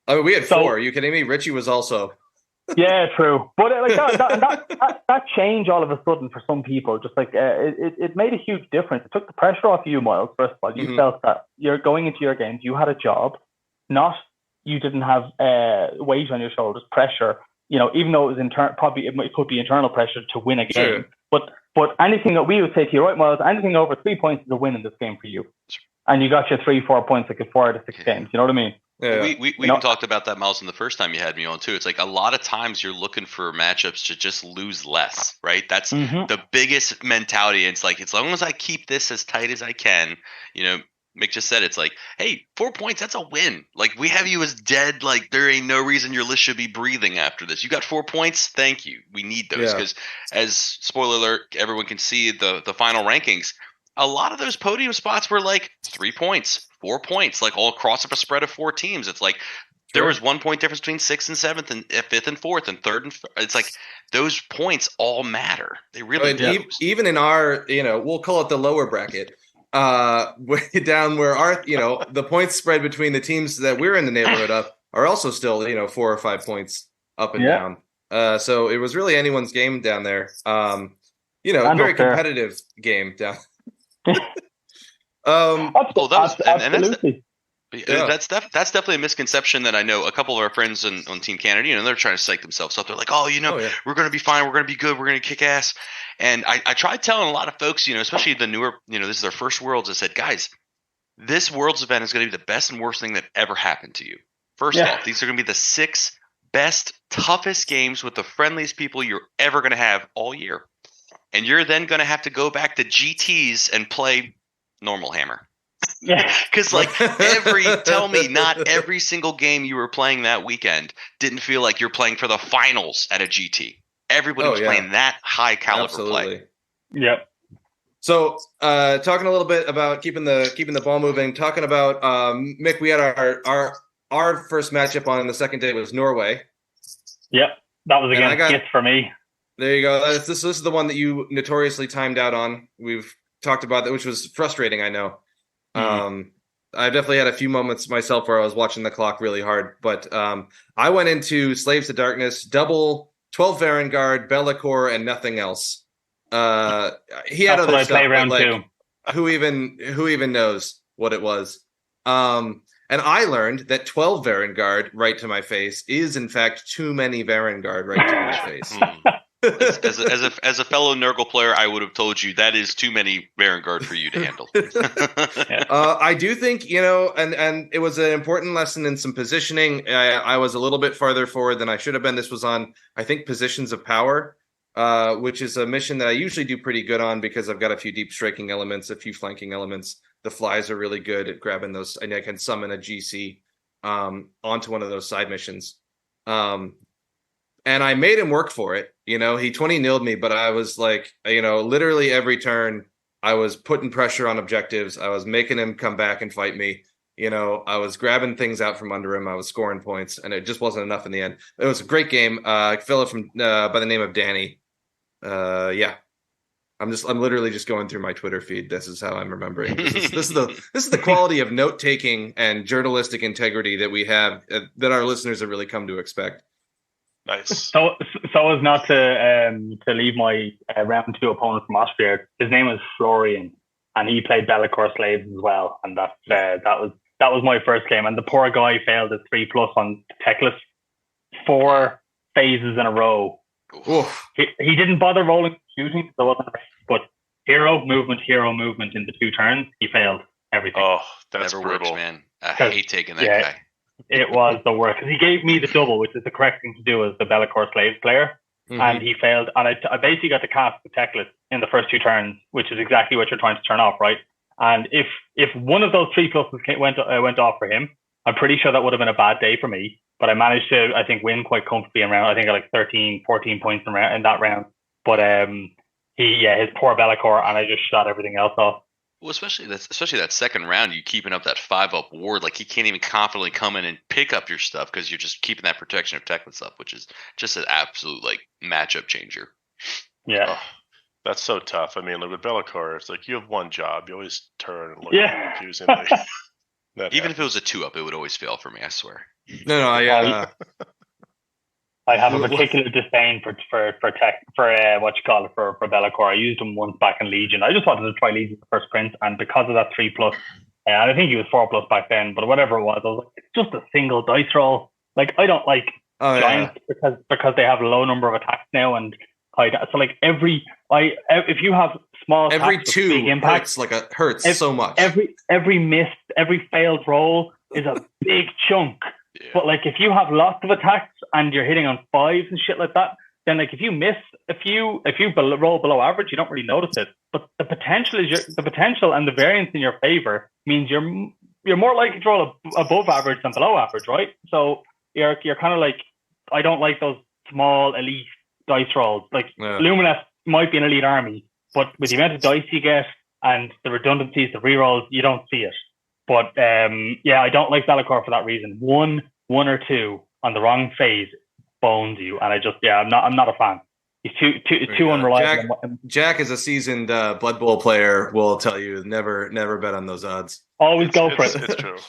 I mean, we had 4. Are you kidding me? Richie was also. Yeah, true. But that changed all of a sudden for some people. Just like it made a huge difference. It took the pressure off you, Miles. First of all, you felt that you're going into your games. You had a job, you didn't have weight on your shoulders, pressure. You know, even though it was probably it could be internal pressure to win a game. Sure. But anything that we would say to you, right, Miles, anything over 3 points is a win in this game for you. And you got your 3-4 points like in 4 out of 6 games. You know what I mean? Yeah. We even talked about that, Miles, in the first time you had me on too. It's like a lot of times you're looking for matchups to just lose less, right? That's the biggest mentality. It's like, as long as I keep this as tight as I can, you know, Mick just said, it's like, hey, 4 points, that's a win. Like, we have you as dead. Like, there ain't no reason your list should be breathing after this. You got 4 points? Thank you. We need those because, as spoiler alert, everyone can see the final rankings. A lot of those podium spots were like 3 points, 4 points, like all across a spread of 4 teams. It's like there was 1 point difference between 6th and 7th and 5th and 4th and 3rd and it's like those points all matter. They really do. Even in our, you know, we'll call it the lower bracket. Down where our, you know, the points spread between the teams that we're in the neighborhood of are also still, you know, 4 or 5 points up and down. So it was really anyone's game down there. You know, a very competitive game down. That's definitely a misconception that I know a couple of our friends on Team Canada, you know, they're trying to psych themselves up. They're like, oh, you know, we're going to be fine. We're going to be good. We're going to kick ass. And I tried telling a lot of folks, you know, especially the newer, you know, this is their first Worlds. I said, guys, this Worlds event is going to be the best and worst thing that ever happened to you. First off, these are going to be the 6 best, toughest games with the friendliest people you're ever going to have all year. And you're then going to have to go back to GTs and play normal hammer. Yeah, because like tell me not every single game you were playing that weekend didn't feel like you're playing for the finals at a GT. Everybody was playing that high caliber play. Yep. So, talking a little bit about keeping the ball moving. Talking about Mick, we had our first matchup on the second day was Norway. Yep, that was against Gits for me. There you go. This is the one that you notoriously timed out on. We've talked about that, which was frustrating. I know. I definitely had a few moments myself where I was watching the clock really hard, but I went into Slaves to Darkness, double 12 Varangard, Be'lakor, and nothing else. He had other stuff, but like, who even knows what it was? And I learned that 12 Varangard right to my face is in fact too many Varangard right to my face. As a fellow Nurgle player, I would have told you that is too many Varangard for you to handle. I do think, you know, and it was an important lesson in some positioning. I was a little bit farther forward than I should have been. This was on, I think, Positions of Power, which is a mission that I usually do pretty good on because I've got a few deep striking elements, a few flanking elements. The flies are really good at grabbing those, and I can summon a GC onto one of those side missions. And I made him work for it. You know, he 20-0'd me, but I was like, you know, literally every turn I was putting pressure on objectives. I was making him come back and fight me. You know, I was grabbing things out from under him. I was scoring points, and it just wasn't enough in the end. It was a great game. Fellow from by the name of Danny. Yeah. I'm literally just going through my Twitter feed. This is how I'm remembering. This is the quality of note taking and journalistic integrity that we have that our listeners have really come to expect. Nice. So as not to leave my round 2 opponent from Austria. His name is Florian, and he played Be'lakor Slaves as well. And that was my first game. And the poor guy failed his 3+ on Techless 4 phases in a row. He didn't bother rolling shooting, so it wasn't right. But hero movement in the 2 turns, he failed everything. Oh, that's never brutal. works, man. I hate taking that guy. It was the worst. Because he gave me the double, which is the correct thing to do as the Be'lakor Slaves player. And he failed. And I basically got to cast the Techless in the first 2 turns, which is exactly what you're trying to turn off, right? And if one of those 3+ went off for him, I'm pretty sure that would have been a bad day for me. But I managed to, I think, win quite comfortably in round. I think I like 13, 14 points in that round. But his poor Be'lakor, and I just shot everything else off. Well, especially that second round, you keeping up that 5-up ward, like he can't even confidently come in and pick up your stuff because you're just keeping that protection of Techless up, which is just an absolute like matchup changer. Yeah. Oh, that's so tough. I mean, like with Be'lakor, it's like you have one job. You always turn and look confusingly. Even if it was a 2-up, it would always fail for me, I swear. No, I have a particular disdain for Be'lakor. I used him once back in Legion. I just wanted to try Legion first Prince, and because of that 3+, and I think he was 4+ back then, but whatever it was, I was like, it's just a single dice roll. Like, I don't like giants because they have a low number of attacks now, and so like if you have small every attacks 2 big impacts, hurts so much. Every missed, every failed roll is a big chunk. Yeah. But like if you have lots of attacks and you're hitting on 5s and shit like that, then like if you miss, if you roll below average, you don't really notice it. But the potential and the variance in your favor means you're more likely to roll above average than below average, right? So you're kind of like, I don't like those small elite dice rolls. Like Lumineth might be an elite army, but with the amount of dice you get and the redundancies, the rerolls, you don't see it. But I don't like Be'lakor for that reason. One or 2 on the wrong phase bones you, and I'm not a fan. He's too unreliable. Jack is a seasoned Blood Bowl player. Will tell you never bet on those odds. Always go for it. It's true.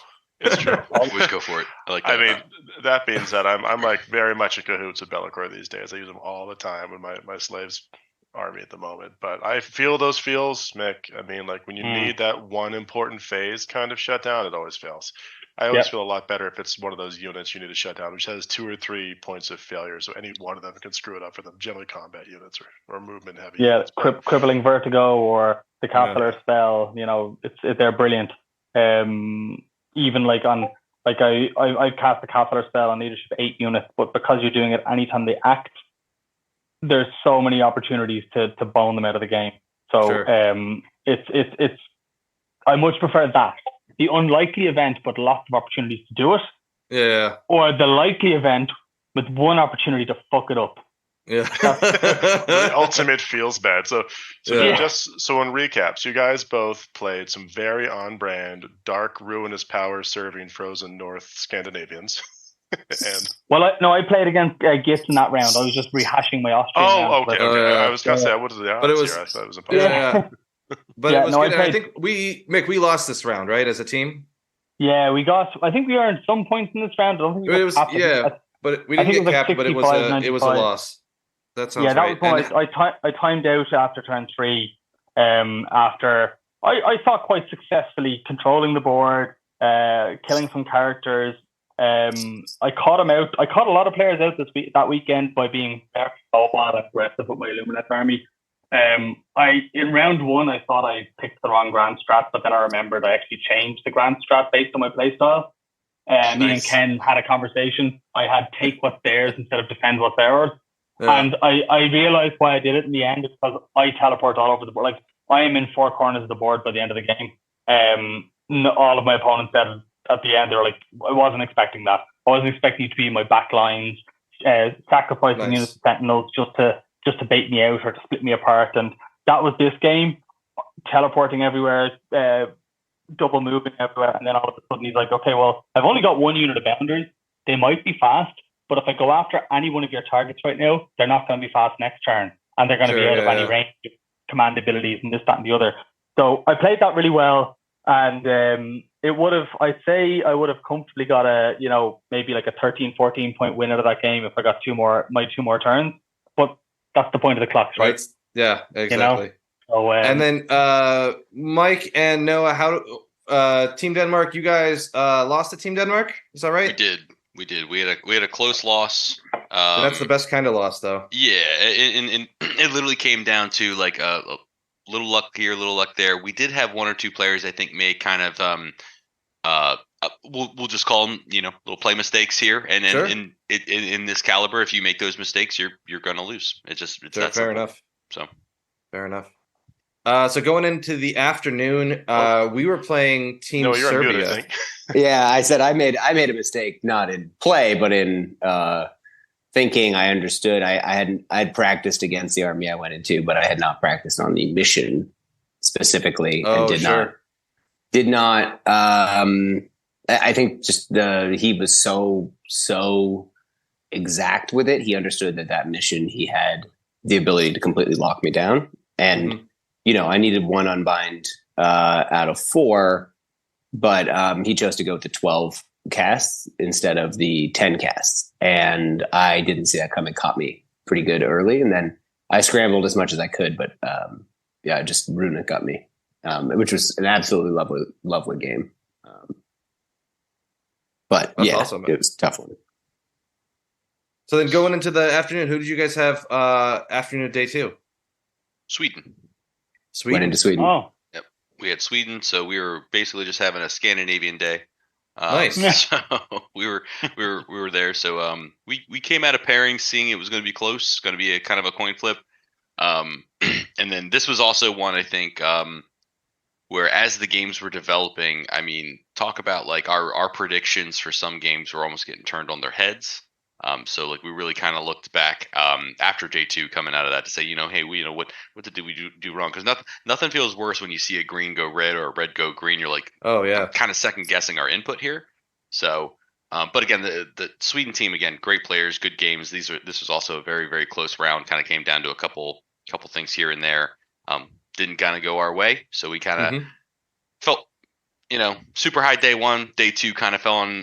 It's true. Always go for it. I like that. I mean, that being said, I'm like very much in cahoots with Be'lakor these days. I use them all the time in my slaves army at the moment, but I feel those feels, Mick. I mean, like when you need that one important phase kind of shut down, it always fails. I always feel a lot better if it's one of those units you need to shut down, which has 2 or 3 points of failure, so any one of them can screw it up for them. Generally, combat units or movement heavy. Yeah, units, crippling vertigo or the Castler spell. You know, they're brilliant. Even like on I cast the Castler spell on leadership 8 units, but because you're doing it anytime they act, there's so many opportunities to bone them out of the game. So it's I much prefer that. The unlikely event, but lots of opportunities to do it. Yeah. Or the likely event with one opportunity to fuck it up. Yeah. The ultimate feels bad. So in recaps, you guys both played some very on-brand, dark, ruinous power serving frozen North Scandinavians. I played against Gifts in that round. I was just rehashing my Austrian. Okay. I was gonna say, what is the odds here? I thought it was impossible. Yeah. But it was good. I think we lost this round, right, as a team? Yeah, I think we earned some points in this round. I don't think but we didn't get capped, but it was a loss. That sounds right. That was I timed out after turn 3. After I thought quite successfully controlling the board, killing some characters. I caught him out. I caught a lot of players out that weekend by being very mobile and aggressive with my Lumineth army. In round 1, I thought I picked the wrong grand strat, but then I remembered I actually changed the grand strat based on my playstyle. Me and Ken had a conversation. I had take what's theirs instead of defend what's theirs. Yeah. And I realized why I did it in the end is because I teleport all over the board. Like, I am in 4 corners of the board by the end of the game. All of my opponents said at the end, they were like, I wasn't expecting that. I wasn't expecting it to be my back lines, sacrificing units of sentinels just to bait me out or to split me apart. And that was this game, teleporting everywhere, double moving everywhere. And then all of a sudden he's like, okay, well, I've only got 1 unit of boundaries. They might be fast, but if I go after any one of your targets right now, they're not going to be fast next turn. And they're going to be out of any range. command abilities and this, that, and the other. So I played that really well, and it would have, I'd say I would have comfortably got a, maybe like a 13, 14 point win out of that game if I got my two more turns. But that's the point of the clocks, right? Yeah, exactly. So, and then Mike and Noah, Team Denmark, you guys lost to Team Denmark? Is that right? We did. We had a close loss. That's the best kind of loss, though. Yeah, and it literally came down to like a little luck here, a little luck there. We did have one or two players I think made kind of we'll just call them little play mistakes here, and sure. in this caliber, if you make those mistakes, you're gonna lose. It's fair simple. Enough. So fair enough. So going into the afternoon, we were playing Team Serbia. Mute, I think. Yeah, I said I made a mistake, not in play, but in thinking. I understood. I'd practiced against the army I went into, but I had not practiced on the mission specifically, and did not. I think just he was so exact with it. He understood that mission he had the ability to completely lock me down, and I needed one unbind out of 4, but he chose to go with the 12 casts instead of the 10 casts. And I didn't see that coming, caught me pretty good early. And then I scrambled as much as I could, but just Runic got me, which was an absolutely lovely game. But that's awesome, it was a tough one. So then going into the afternoon, who did you guys have afternoon day 2? Sweden. Went into Sweden. Oh. Yep. We had Sweden, so we were basically just having a Scandinavian day. Nice. So we were there. So we came out of pairings seeing it was going to be close, going to be a kind of a coin flip. And then this was also one, I think, where as the games were developing, I mean, talk about like our predictions for some games were almost getting turned on their heads. So like we really kind of looked back after J2 coming out of that to say, hey, what did we do wrong? Because nothing feels worse when you see a green go red or a red go green. You're like, oh yeah, kind of second guessing our input here. So, but again, the Sweden team, again, great players, good games. This was also a very, very close round. Kind of came down to a couple things here and there. Didn't kind of go our way, so we kind of felt, super high day 1, day 2 kind of fell on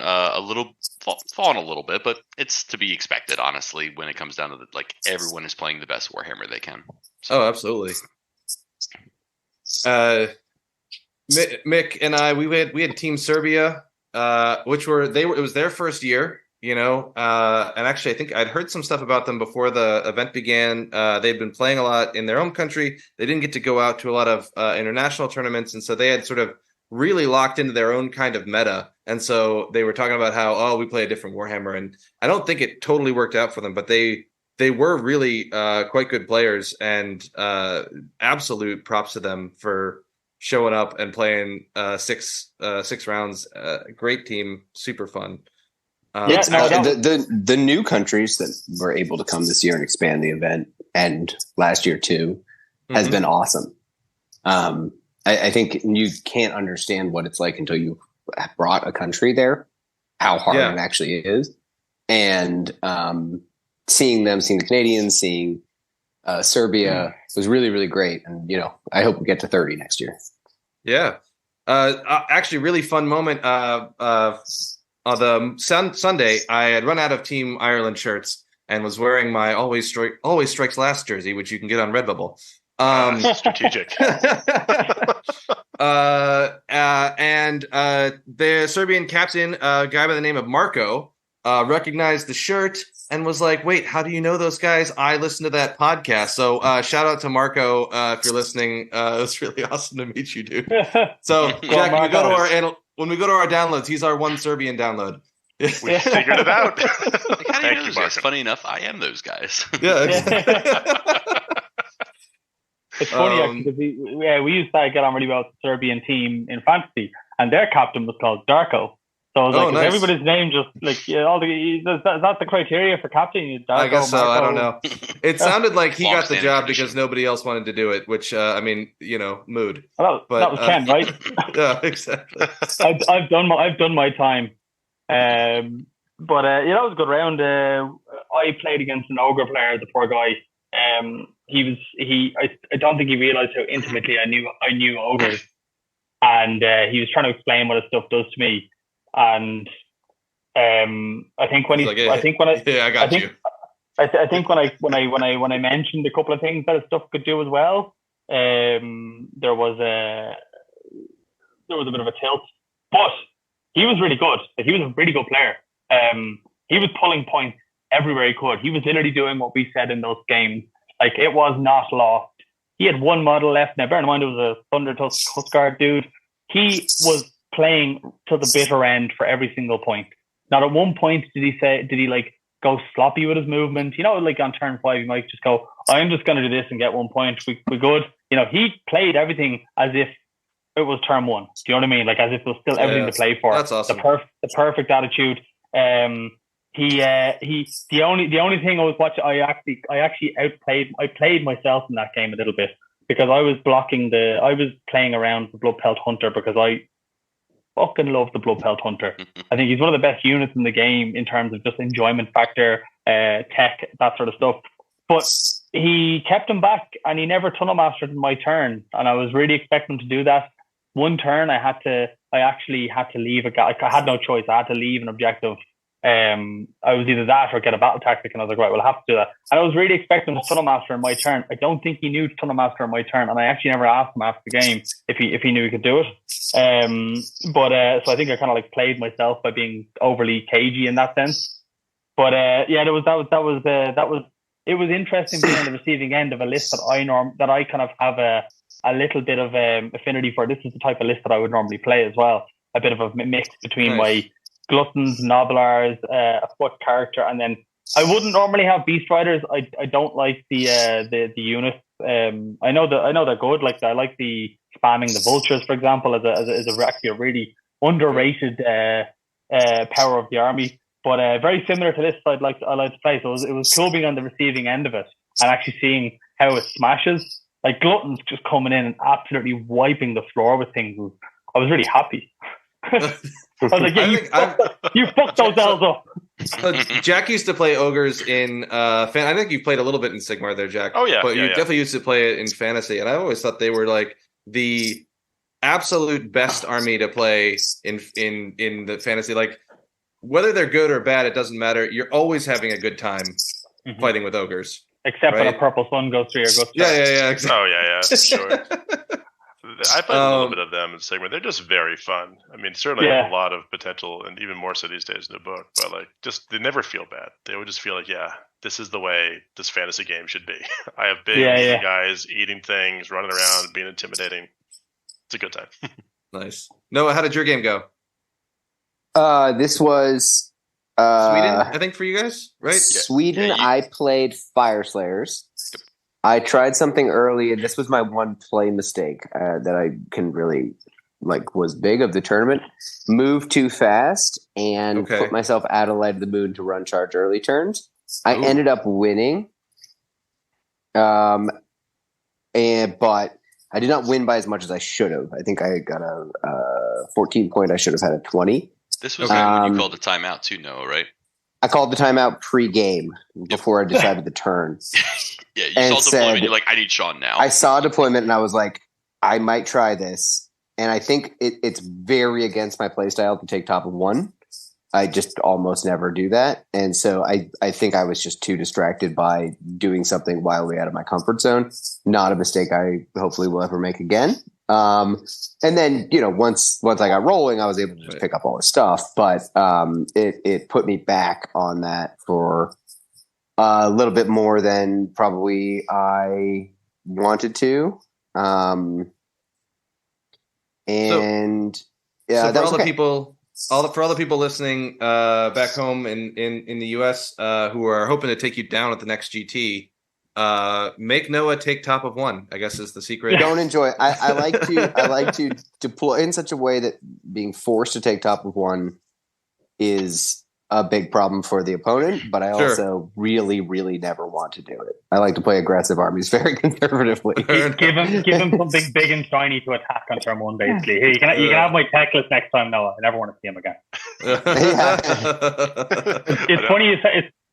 fallen a little bit, but it's to be expected, honestly, when it comes down to everyone is playing the best Warhammer they can. So. Oh, absolutely. Mick and I, we had Team Serbia, which it was their first year, and actually I think I'd heard some stuff about them before the event began. They'd been playing a lot in their own country. They didn't get to go out to a lot of international tournaments, and so they had sort of really locked into their own kind of meta. And so they were talking about how, we play a different Warhammer. And I don't think it totally worked out for them, but they were really quite good players, and absolute props to them for showing up and playing 6 rounds. Great team, super fun. The new countries that were able to come this year and expand the event, and last year too, has been awesome. I think you can't understand what it's like until you brought a country there, how hard it actually is. And seeing the Canadians, seeing Serbia was really, really great. And, I hope we get to 30 next year. Yeah. Actually, really fun moment. On the Sunday, I had run out of Team Ireland shirts and was wearing my Always Strikes Last jersey, which you can get on Redbubble. Strategic. And the Serbian captain, a guy by the name of Marco, recognized the shirt and was like, "Wait, how do you know those guys? I listened to that podcast." So shout out to Marco if you're listening. It was really awesome to meet you, dude. So Jack, when we go to our downloads, he's our one Serbian download. We figured it out. Thank you, guys. Funny enough, I am those guys. Yeah. It's funny actually, because we used to get on really well with the Serbian team in fantasy, and their captain was called Darko. So I was like, nice. Everybody's name just that's the criteria for captain? Darko, I guess so. Marco. I don't know. It sounded like he got the job because nobody else wanted to do it, which mood. Well, that was Ken, right? Yeah, exactly. I've done my time. But that was a good round. I played against an ogre player, the poor guy. I don't think he realized how intimately I knew ogres, and he was trying to explain what his stuff does to me, and I think when I got you. I think when I mentioned a couple of things that his stuff could do as well, there was a bit of a tilt, but he was really good. Like, he was a really good player. He was pulling points everywhere he could. He was literally doing what we said in those games. Like, it was not lost. He had one model left. Now, bear in mind, it was a Thunder Tuskar dude. He was playing to the bitter end for every single point. Not at one point did he like go sloppy with his movement. You know, like on turn 5, he might just go, I'm just going to do this and get 1 point. We're good. You know, he played everything as if it was turn 1. Do you know what I mean? Like, as if there was still everything to play for. That's awesome. The perfect attitude. The only thing I was watching, I actually played myself in that game a little bit, because I was playing around the Blood Pelt Hunter, because I fucking love the Blood Pelt Hunter. I think he's one of the best units in the game in terms of just enjoyment factor, tech, that sort of stuff. But he kept him back, and he never tunnel mastered in my turn, and I was really expecting him to do that. One turn, I actually had to leave a guy. I had no choice. I had to leave an objective. I was either that or get a battle tactic, and I was like, right, well, I have to do that. And I was really expecting him to tunnel master in my turn. I don't think he knew to tunnel master in my turn, and I actually never asked him after the game if he knew he could do it. So I think I kind of like played myself by being overly cagey in that sense. But it was interesting being on the receiving end of a list that I kind of have a little bit of affinity for. This is the type of list that I would normally play as well. A bit of a mix between my Gluttons, Nobblars, a foot character, and then I wouldn't normally have Beast Riders. I don't like the units. I know they're good. Like, I like the spamming the vultures, for example, as actually a really underrated power of the army. But very similar to this, I like to play. So it was cool being on the receiving end of it and actually seeing how it smashes. Like, Gluttons just coming in and absolutely wiping the floor with things. I was really happy. I was like, yeah, you fucked those elves up. Jack used to play ogres in I think you played a little bit in Sigmar there, Jack. Oh yeah, but you definitely used to play it in fantasy, and I always thought they were like the absolute best army to play in the fantasy. Like, whether they're good or bad, it doesn't matter. You're always having a good time fighting with ogres, except when a purple sun goes through your guts. Yeah. Exactly. Oh yeah, sure. I played a little bit of them in Sigmar. They're just very fun. I mean, certainly have a lot of potential, and even more so these days in the book. But like, just they never feel bad. They would just feel like, yeah, this is the way this fantasy game should be. I have big guys eating things, running around, being intimidating. It's a good time. Nice. Noah, how did your game go? This was Sweden, I think, for you guys, right? Sweden. I played Fire Slayers. I tried something early, and this was my one play mistake that I can really was big of the tournament. Moved too fast and put myself out of Light of the Moon to run charge early turns. I ended up winning, but I did not win by as much as I should have. I think I got a 14 point. I should have had a 20. This was when you called the timeout too, Noah, right? I called the timeout pre-game before I decided the turn. Yeah, you saw deployment. You're like, I need Sean now. I saw deployment, and I was like, I might try this. And I think it's very against my playstyle to take top of 1. I just almost never do that. And so I think I was just too distracted by doing something wildly out of my comfort zone. Not a mistake I hopefully will ever make again. And then, once I got rolling, I was able to just pick up all the stuff. But it put me back on that for a little bit more than probably I wanted to. For all the people listening back home in the US who are hoping to take you down at the next GT, make Noah take top of 1, I guess, is the secret. Don't enjoy it. I like to deploy in such a way that being forced to take top of 1 is a big problem for the opponent, but I also really, really never want to do it. I like to play aggressive armies very conservatively. Give him something big and shiny to attack on turn 1, basically. Hey, you can have my tech list next time, Noah. I never want to see him again. It's funny.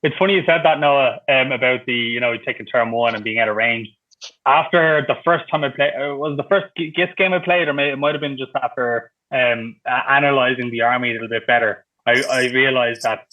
It's funny you said that, Noah, about the taking turn one and being out of range. After the first time I played, was the first GIS game I played, or it might have been just after analyzing the army a little bit better. I realized that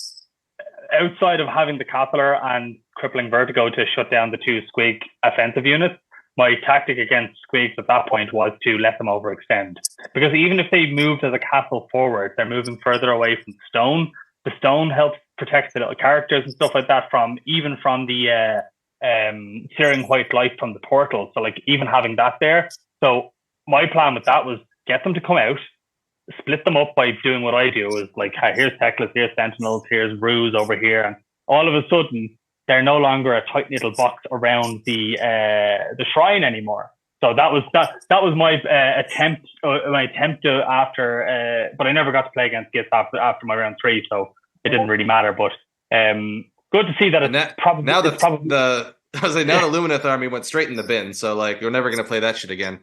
outside of having the Castler and crippling Vertigo to shut down the two Squig offensive units, my tactic against Squigs at that point was to let them overextend. Because even if they moved as a castle forward, they're moving further away from the stone. The stone helps protect the little characters and stuff like that from the searing white light from the portal. So like even having that there. So my plan with that was get them to come out, split them up by doing what I do is like, here's Teclis, here's Sentinels, here's Ruse over here. And all of a sudden, they're no longer a tight little box around the shrine anymore. So that was my attempt. My attempt to after, but I never got to play against Gits after my round 3, so it didn't really matter. But good to see that it's probably now the Lumineth army went straight in the bin. So like you're never going to play that shit again.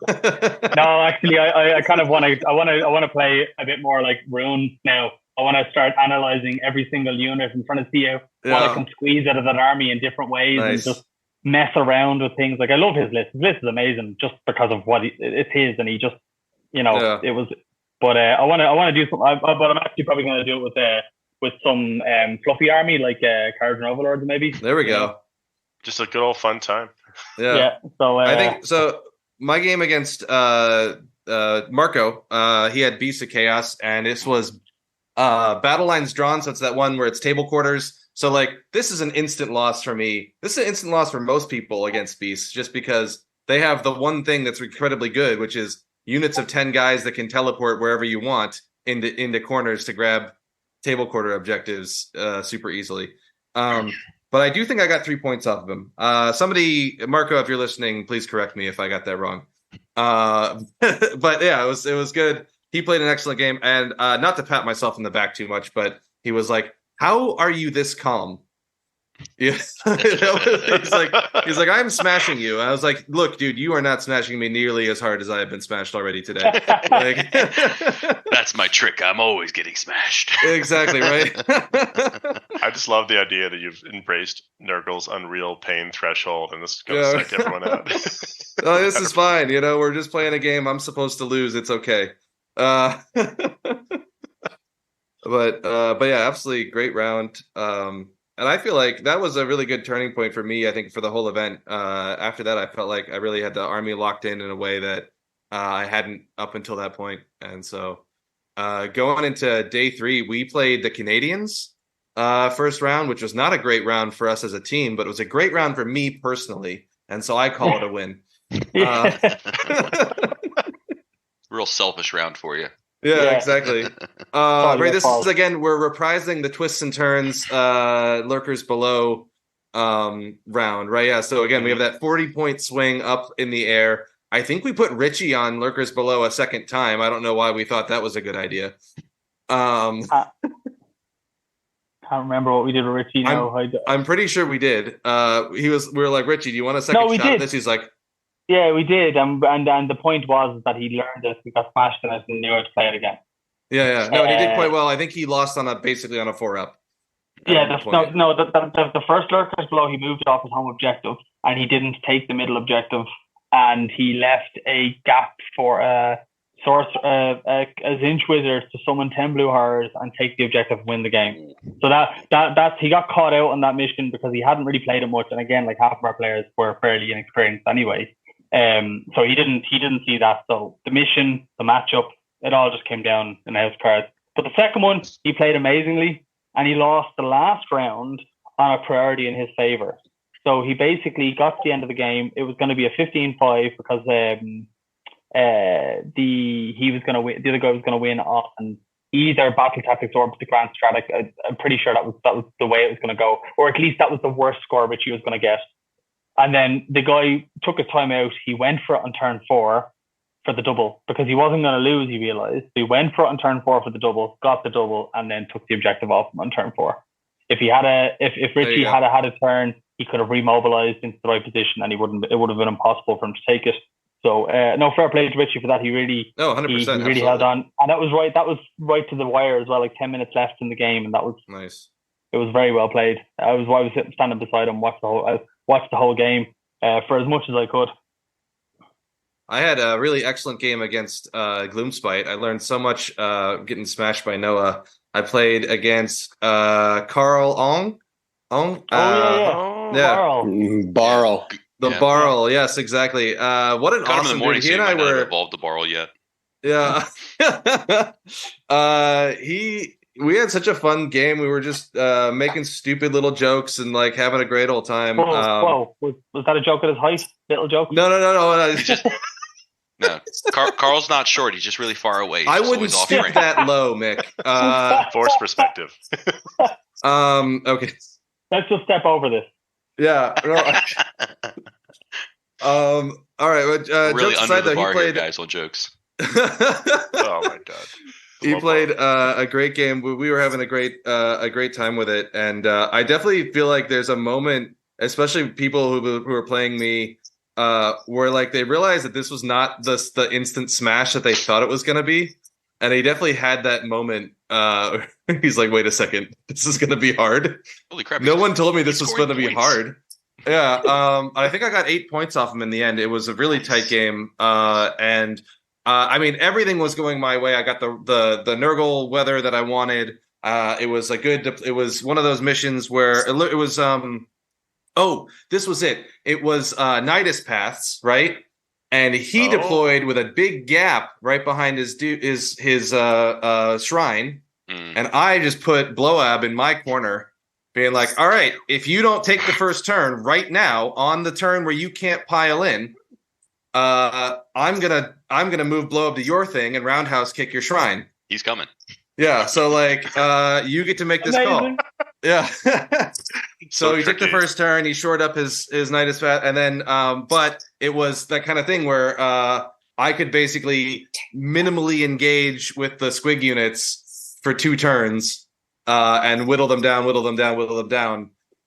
No, actually, I kind of want to play a bit more like Rune now. I want to start analyzing every single unit and trying to see what I can squeeze out of that army in different ways and just mess around with things. Like I love his list. His list is amazing just because of what it's his, and he just it was. But I want to do some. But I'm actually probably going to do it with some fluffy army like Cards and Overlords maybe. There we go. Just a good old fun time. Yeah. So I think so. My game against Marco, he had Beast of Chaos, and this was battle lines drawn. So it's that one where it's table quarters. So like this is an instant loss for me. This is an instant loss for most people against Beasts, just because they have the one thing that's incredibly good, which is units of 10 guys that can teleport wherever you want into corners to grab table quarter objectives super easily. But I do think I got 3 points off of him. Somebody, Marco, if you're listening, please correct me if I got that wrong. But yeah, it was good. He played an excellent game, and not to pat myself in the back too much, but he was like, "How are you this calm?" Yeah, he's like, "I'm smashing you." And I was like, "Look, dude, you are not smashing me nearly as hard as I have been smashed already today." Like, that's my trick. I'm always getting smashed. Exactly right. I just love the idea that you've embraced Nurgle's unreal pain threshold, and this is going to psych everyone out. Oh, this is fine. We're just playing a game. I'm supposed to lose. It's okay. But yeah, absolutely great round. And I feel like that was a really good turning point for me, I think, for the whole event. After that, I felt like I really had the army locked in a way that I hadn't up until that point. And so going into day 3, we played the Canadians first round, which was not a great round for us as a team, but it was a great round for me personally. And so I call it a win. Real selfish round for you. Yeah, exactly. Right, this is again, we're reprising the twists and turns, lurkers below round, right? Yeah. So again, we have that 40-point swing up in the air. I think we put Richie on lurkers below a second time. I don't know why we thought that was a good idea. Can't remember what we did with Richie now. I'm pretty sure we did. We were like, Richie, do you want a second shot at this? He's like, yeah, we did, and the point was that he learned it, he got smashed in it, and knew how to play it again. Yeah. No, he did quite well. I think he lost basically on a 4-up. Yeah, the first lurkers below, he moved off his home objective, and he didn't take the middle objective, and he left a gap for a Zinch wizard to summon 10 blue horrors and take the objective and win the game. So that's he got caught out on that mission because he hadn't really played it much, and again, like half of our players were fairly inexperienced anyway. So he didn't see that. So the mission, the matchup, it all just came down in the house cards. But the second one, he played amazingly, and he lost the last round on a priority in his favor. So he basically got to the end of the game. It was going to be a 15-5 because he was going to win. The other guy was going to win on either battle tactics or the grand strategy. I'm pretty sure that was the way it was going to go, or at least that was the worst score which he was going to get. And then the guy took his time out. He went for it on turn 4 for the double because he wasn't going to lose, he realized. So he went for it on turn 4 for the double, got the double, and then took the objective off him on turn 4. If Richie had a turn, he could have remobilized into the right position, and it would have been impossible for him to take it. So no, fair play to Richie for that. He really, 100%, he really held on, and that was right to the wire as well. Like 10 minutes left in the game, and that was nice. It was very well played. I was standing beside him, watched the whole game for as much as I could. I had a really excellent game against Gloomspite. I learned so much getting smashed by Noah. I played against Carl Ong. Yeah. Barrel. Barrel, yes, exactly. What an Got him in awesome the morning, dude. He so and he I might not have were evolved the Barrel yet. Yeah. We had such a fun game. We were just making stupid little jokes and like having a great old time. Whoa. Was that a joke at his height? Little joke? No. No, Carl's not short. He's just really far away. I wouldn't stoop that low, Mick. Forced perspective. Okay. Let's just step over this. Yeah. All right. Really jokes under aside, the though, bar he played. here, guys, on jokes. Oh my god. He played a great game. We were having a great time with it, and I definitely feel like there's a moment, especially people who were playing me, where like they realized that this was not the instant smash that they thought it was going to be, and he definitely had that moment. He's like, "Wait a second, this is going to be hard." Holy crap! No one told me this was going to be points. hard. Yeah, I think I got 8 points off him in the end. It was a really tight game, and. I mean, everything was going my way. I got the Nurgle weather that I wanted. It was it was one of those missions where it was. This was it. It was Nidus Paths, right? And he deployed with a big gap right behind his shrine, and I just put Bloab in my corner, being like, "All right, if you don't take the first turn right now on the turn where you can't pile in." I'm gonna move Blow Up to your thing and roundhouse kick your shrine. He's coming. Yeah, so like you get to make this call. Yeah. So he took the first turn, he shored up his Nidus Path, and then but it was that kind of thing where I could basically minimally engage with the squig units for 2 turns and whittle them down.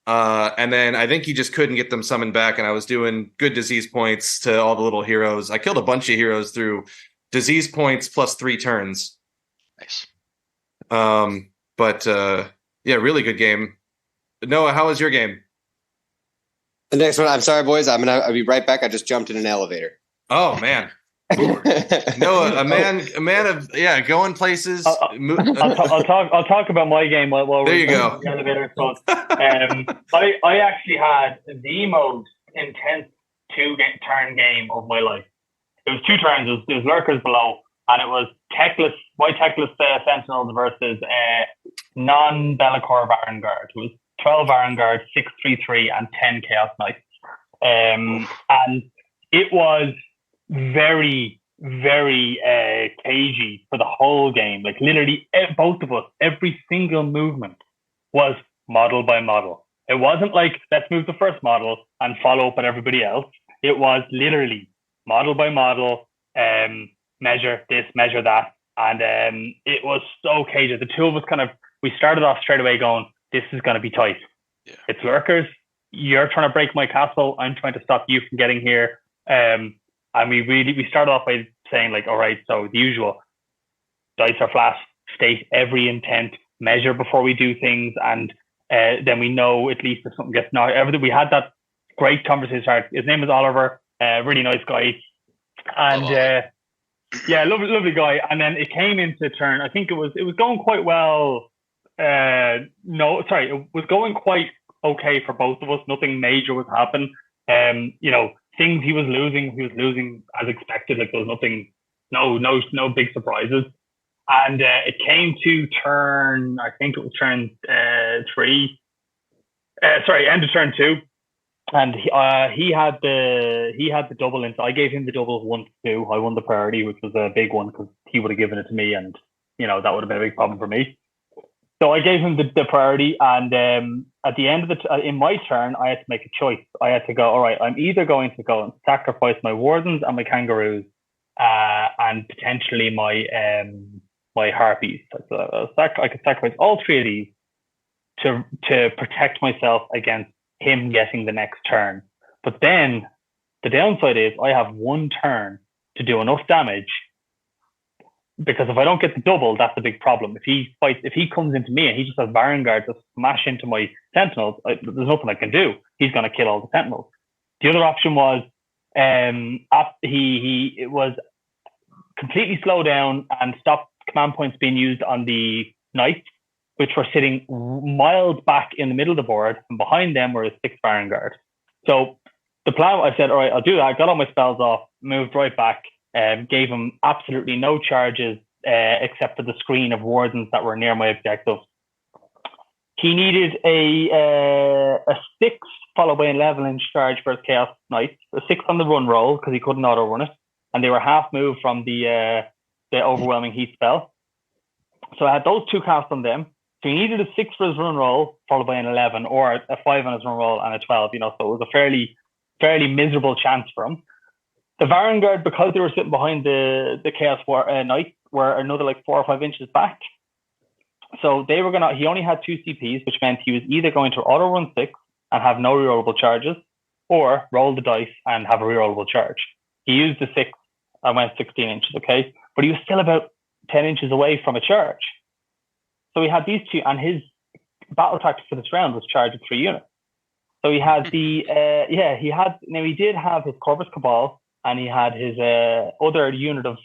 And then I think he just couldn't get them summoned back, and I was doing good disease points to all the little heroes. I killed a bunch of heroes through disease points plus 3 turns. Nice. But yeah, really good game. Noah, how was your game? The next one, I'm sorry, boys. I'll be right back. I just jumped in an elevator. Oh man. Noah, a man of going places. I'll talk about my game while there you go. The elevator. I actually had the most intense 2-turn game of my life. It was 2 turns. It was lurkers below, and it was my techless sentinels versus non-Be'lakor Varangard. It was 12 Varangard, 6/3/3, and 10 Chaos Knights. And it was very, very cagey for the whole game. Like literally, both of us, every single movement was model by model. It wasn't like let's move the first model and follow up with everybody else. It was literally model by model, measure this, measure that, and it was so cagey. The two of us we started off straight away going, "This is going to be tight. Yeah. It's lurkers. You're trying to break my castle. I'm trying to stop you from getting here." And we started off by saying like, all right, so the usual, dice are flat, state every intent, measure before we do things, and then we know at least if something gets knocked. Everything. We had that great conversation. His name is Oliver, really nice guy, and lovely guy. And then it came into turn. I think it was going quite well. It was going quite okay for both of us. Nothing major was happening. Things he was losing as expected. Like there was nothing, no big surprises. And it came to turn, I think it was turn 3. End of turn 2. And he had the double in. So I gave him the double of 1-2. I won the priority, which was a big one because he would have given it to me, and that would have been a big problem for me. So I gave him the priority, and at the end of in my turn, I had to make a choice. I had to go, all right, I'm either going to go and sacrifice my wardens and my kangaroos, and potentially my harpies. So I could sacrifice all 3 of these to protect myself against him getting the next turn. But then the downside is I have 1 turn to do enough damage because if I don't get the double, that's a big problem. If he comes into me and he just has Vanguard to smash into my Sentinels, there's nothing I can do. He's going to kill all the Sentinels. The other option was it was completely slow down and stop command points being used on the Knights, which were sitting miles back in the middle of the board, and behind them were his 6 Vanguard. So the plan, I said, all right, I'll do that. I got all my spells off, moved right back, gave him absolutely no charges except for the screen of wardens that were near my objective. He needed a 6 followed by an 11-inch charge for his Chaos Knights, a 6 on the run roll because he couldn't auto run it, and they were half moved from the overwhelming heat spell. So I had those 2 cast on them. So he needed a 6 for his run roll, followed by an 11, or a 5 on his run roll and a 12. So it was a fairly miserable chance for him. The Vanguard, because they were sitting behind the Chaos Knight, were another 4 or 5 inches back. So he only had 2 CPs, which meant he was either going to auto run 6 and have no rerollable charges, or roll the dice and have a rerollable charge. He used the 6 and went 16 inches, okay? But he was still about 10 inches away from a charge. So he had these 2, and his battle tactics for this round was charge of 3 units. So he had he did have his Corvus Cabal, and he had his other unit of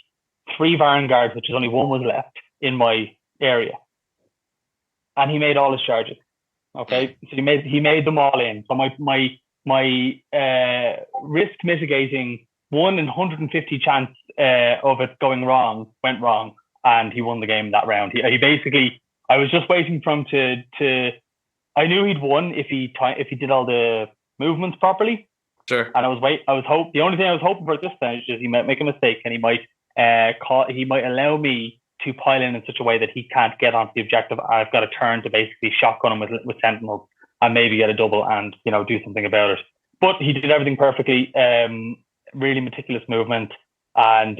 3 Vanguards, which is only 1 was left in my area. And he made all his charges. Okay, so he made them all in. So my risk mitigating 1 in 150 chance of it going wrong went wrong, and he won the game that round. He basically, I was just waiting for him to. I knew he'd won if he did all the movements properly. Sure. And the only thing I was hoping for at this stage is he might make a mistake and he might allow me to pile in such a way that he can't get onto the objective. I've got a turn to basically shotgun him with Sentinels and maybe get a double and do something about it. But he did everything perfectly. Really meticulous movement, and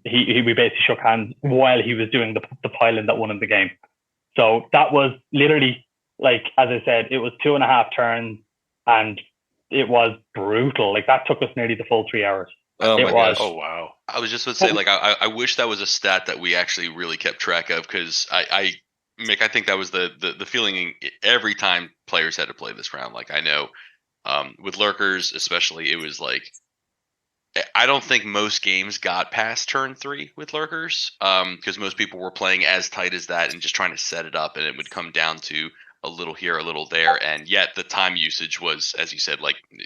we basically shook hands while he was doing the pile-in that won him the game. So that was literally, as I said, it was 2.5 turns, and it was brutal. That took us nearly the full 3 hours. Oh my gosh! Oh wow! I was just going to say, I wish that was a stat that we actually really kept track of, because Mick, I think that was the feeling every time players had to play this round. I know with lurkers especially, it was I don't think most games got past turn 3 with lurkers, because most people were playing as tight as that and just trying to set it up, and it would come down to a little here, a little there, and yet the time usage was, as you said,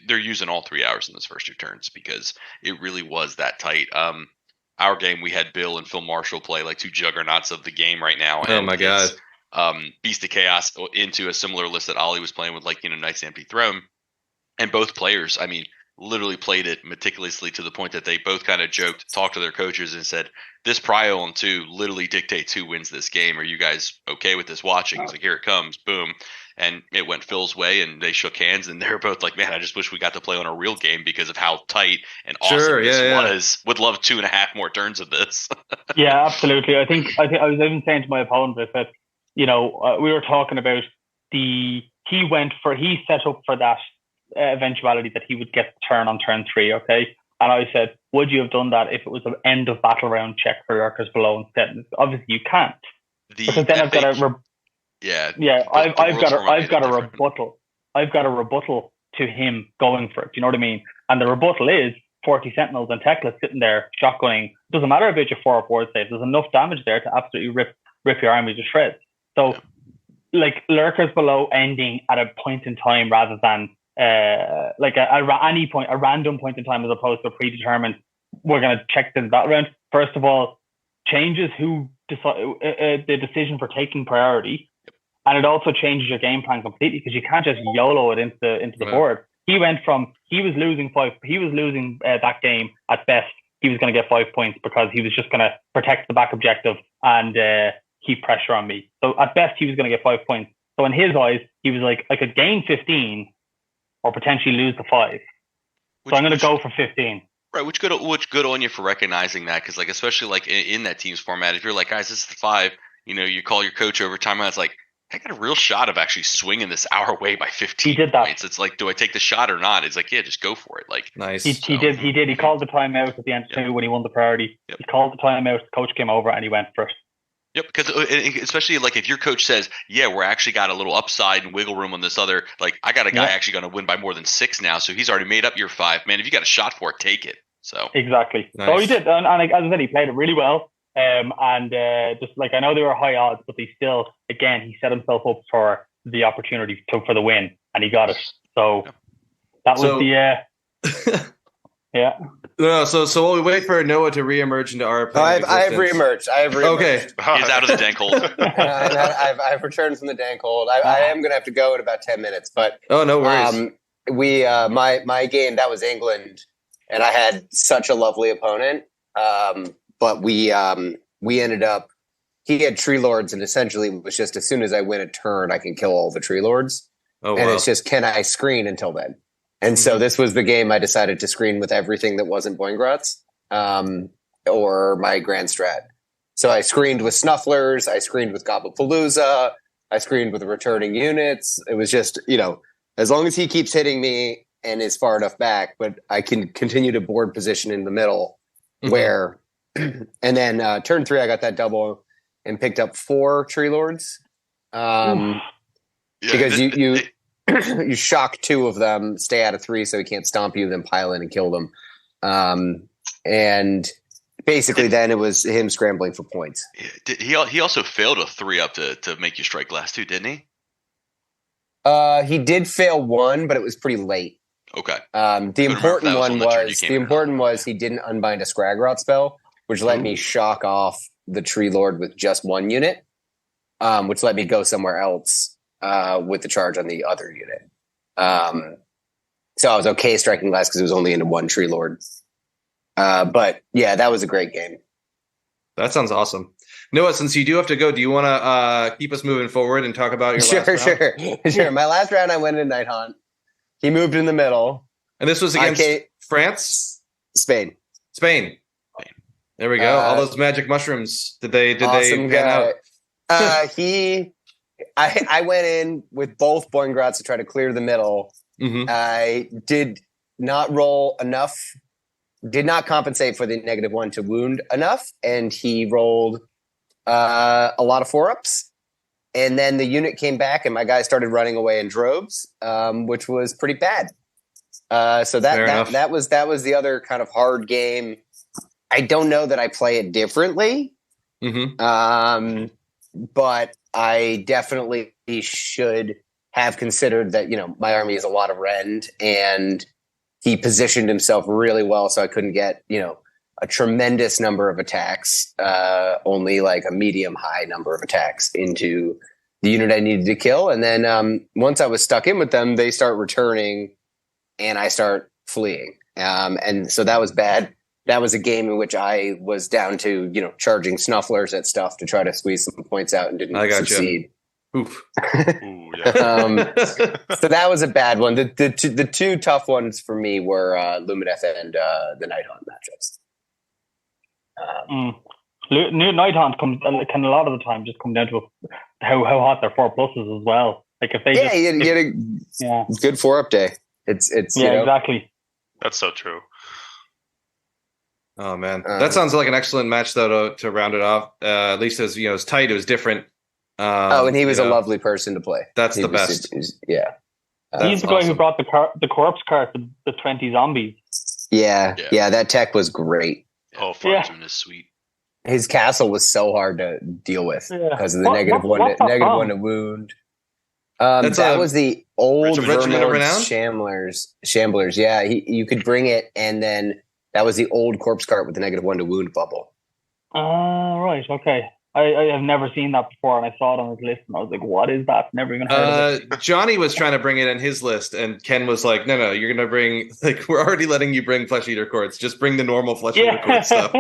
they're using all 3 hours in those first 2 turns because it really was that tight. Our game, we had Bill and Phil Marshall play 2 juggernauts of the game right now. Oh my god! Beast of Chaos into a similar list that Ollie was playing with, Knights Empty Throne, and both players, literally played it meticulously to the point that they both kind of joked, talked to their coaches, and said, "This Prio on 2 literally dictates who wins this game. Are you guys okay with this watching?" It's here it comes, boom, and it went Phil's way, and they shook hands, and they were both man, I just wish we got to play on a real game because of how tight and awesome this was. Would love 2.5 more turns of this. Yeah, absolutely. I think I was even saying to my opponent, I said, we were talking about he set up for that eventuality that he would get the turn on turn 3, okay? And I said, would you have done that if it was an end of battle round check for lurkers below instead? Obviously, you can't, because then I've got a rebuttal. I've got a rebuttal to him going for it. You know what I mean? And the rebuttal is 40 Sentinels and Techless sitting there shotgunning. Doesn't matter about your 4 board saves. There's enough damage there to absolutely rip your army to shreds. So, lurkers below ending at a point in time rather than a random point in time as opposed to a predetermined, we're going to check this battle round. First of all, changes who decide the decision for taking priority, and it also changes your game plan completely because you can't just YOLO it into the board. He was losing that game at best. He was going to get 5 points because he was just going to protect the back objective and keep pressure on me. So at best, he was going to get 5 points. So in his eyes, he was I could gain 15 or potentially lose the 5. So I'm going to go for 15. Right, which good on you for recognizing that, because especially in that teams format, if you're guys, this is the 5, you call your coach over timeout, it's I got a real shot of actually swinging this our way by 15 He did that. points. It's like, do I take the shot or not? It's like, yeah, just go for it. Like, Nice. He did. He called the timeout at the end too when he won the priority. Yep. He called the timeout. The coach came over and he went first. Yep, because especially like if your coach says, "Yeah, we're actually got a little upside and wiggle room on this other," like I got a guy actually going to win by more than 6 now, so he's already made up your 5. Man, if you got a shot for it, take it. So exactly. Nice. So he did, and as I said, he played it really well. Just like I know they were high odds, but they still, again, he set himself up for the opportunity for the win, and he got it. So that was the yeah. No, so while we wait for Noah to reemerge into our I have reemerged. Okay. He's out of the dank hole. I've returned from the dank hold. I am going to have to go in about 10 minutes, but oh, no worries. My game, that was England, and I had such a lovely opponent. But we ended up, he had tree lords, and essentially it was just as soon as I win a turn, I can kill all the tree lords. Oh, and wow. it's just, can I screen until then? And so this was the game I decided to screen with everything that wasn't Boingrats, or my Grand Strat. So I screened with Snufflers, I screened with Gobblepalooza, I screened with returning units. It was just, as long as he keeps hitting me and is far enough back, but I can continue to board position in the middle where, and then turn 3, I got that double and picked up 4 tree lords. Because you shock 2 of them, stay out of 3 so he can't stomp you, then pile in and kill them. And basically then it was him scrambling for points. He also failed a 3-up to make you strike last 2, didn't he? He did fail 1, but it was pretty late. Okay. The important one was he didn't unbind a Scragrot spell, which let me shock off the tree lord with just 1 unit, which let me go somewhere else with the charge on the other unit. So I was okay striking last because it was only into 1 tree lord. But yeah, that was a great game. That sounds awesome. Noah, since you do have to go, do you want to keep us moving forward and talk about your last round? Sure. My last round, I went in Night Hunt. He moved in the middle. And this was against France? Spain. There we go. All those magic mushrooms. Did they pan out? I went in with both Boingrats to try to clear the middle. I did not roll enough, did not compensate for the -1 to wound enough, and he rolled a lot of 4-ups. And then the unit came back, and my guy started running away in droves, which was pretty bad. So that was the other kind of hard game. I don't know that I play it differently, but I definitely should have considered that, my army is a lot of rend, and he positioned himself really well so I couldn't get, a tremendous number of attacks, only like a medium-high number of attacks into the unit I needed to kill. And then once I was stuck in with them, they start returning, and I start fleeing. And so that was bad. That was a game in which I was down to, charging Snufflers at stuff to try to squeeze some points out and didn't succeed. Oof. Ooh, yeah. So that was a bad one. The 2 tough ones for me were Lumineth and the Night Hunt matchups. Night Hunt can a lot of the time just come down to how hot their 4+s as well. Like if they you get a good 4-up day. It's exactly. That's so true. Oh man, that sounds like an excellent match though to round it off. At least as it was tight, it was different. And he was a lovely person to play. That's the best. He's the guy who brought the corpse cart, the 20 zombies. Yeah, that tech was great. Oh, Fortune is sweet. His castle was so hard to deal with because of the -1 to wound. That was the old Shamblers. Yeah, you could bring it, and then that was the old corpse cart with the -1 to wound bubble. Right. Okay. I have never seen that before, and I saw it on his list, and I was like, "What is that?" Never even heard of it. Johnny was trying to bring it in his list, and Ken was like, "No, you're going to bring we're already letting you bring Flesh Eater Courts. Just bring the normal Flesh Eater Court stuff."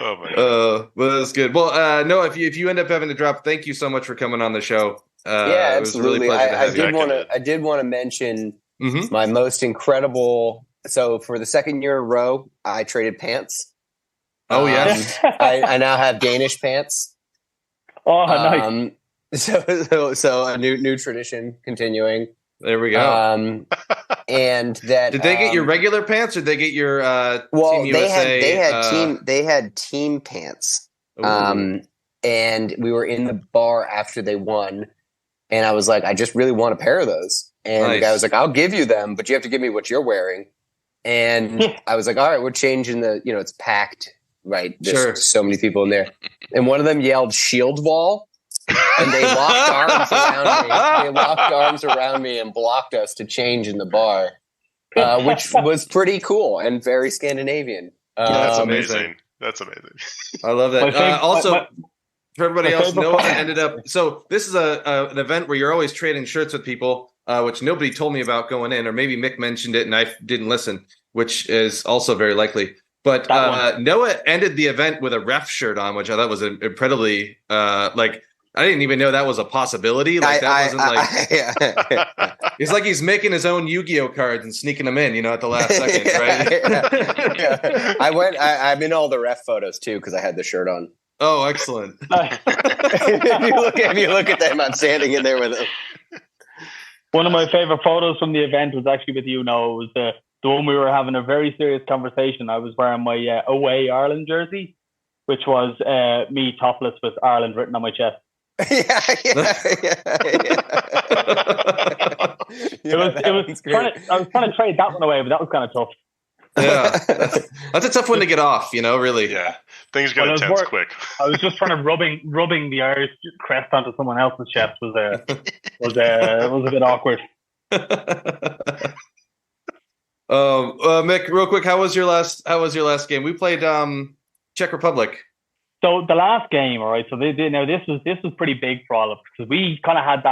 Oh my God. Well, that's good. Well, no, if you end up having to drop, thank you so much for coming on the show. Absolutely. It was a really pleasure to have you. I did want to mention my most incredible. So for the second year in a row, I traded pants. Oh yeah. I now have Danish pants. Oh, nice. So a new tradition continuing. There we go. And that did they get your regular pants, or did they get your well, Team USA? they had team pants. Ooh. And we were in the bar after they won, and I was like, I just really want a pair of those. And the guy was like, I'll give you them, but you have to give me what you're wearing. And I was like, all right, we're changing it's packed, right? There's so many people in there. And one of them yelled shield wall, and they locked arms around me. They locked arms around me and blocked us to change in the bar, which was pretty cool and very Scandinavian. That's amazing. That's amazing. I love that. For everybody else, Noah ended up. So this is an event where you're always trading shirts with people, which nobody told me about going in, or maybe Mick mentioned it and I didn't listen, which is also very likely. But Noah ended the event with a ref shirt on, which I thought was incredibly I didn't even know that was a possibility. Like it's like he's making his own Yu-Gi-Oh cards and sneaking them in, at the last second, right? Yeah. I'm in all the ref photos too because I had the shirt on. Oh, excellent! if you look at them, I'm standing in there with them. One of my favorite photos from the event was actually with you, Noah. It was the one we were having a very serious conversation. I was wearing my away Ireland jersey, which was me topless with Ireland written on my chest. Yeah. I was trying to trade that one away, but that was kind of tough. Yeah, that's a tough one to get off, really. Yeah, things got intense quick. I was just trying to rubbing the Irish crest onto someone else's chest was a bit awkward. Mick, real quick, how was your last game? We played Czech Republic. So the last game, all right. So this was pretty big for all of us because we kind of had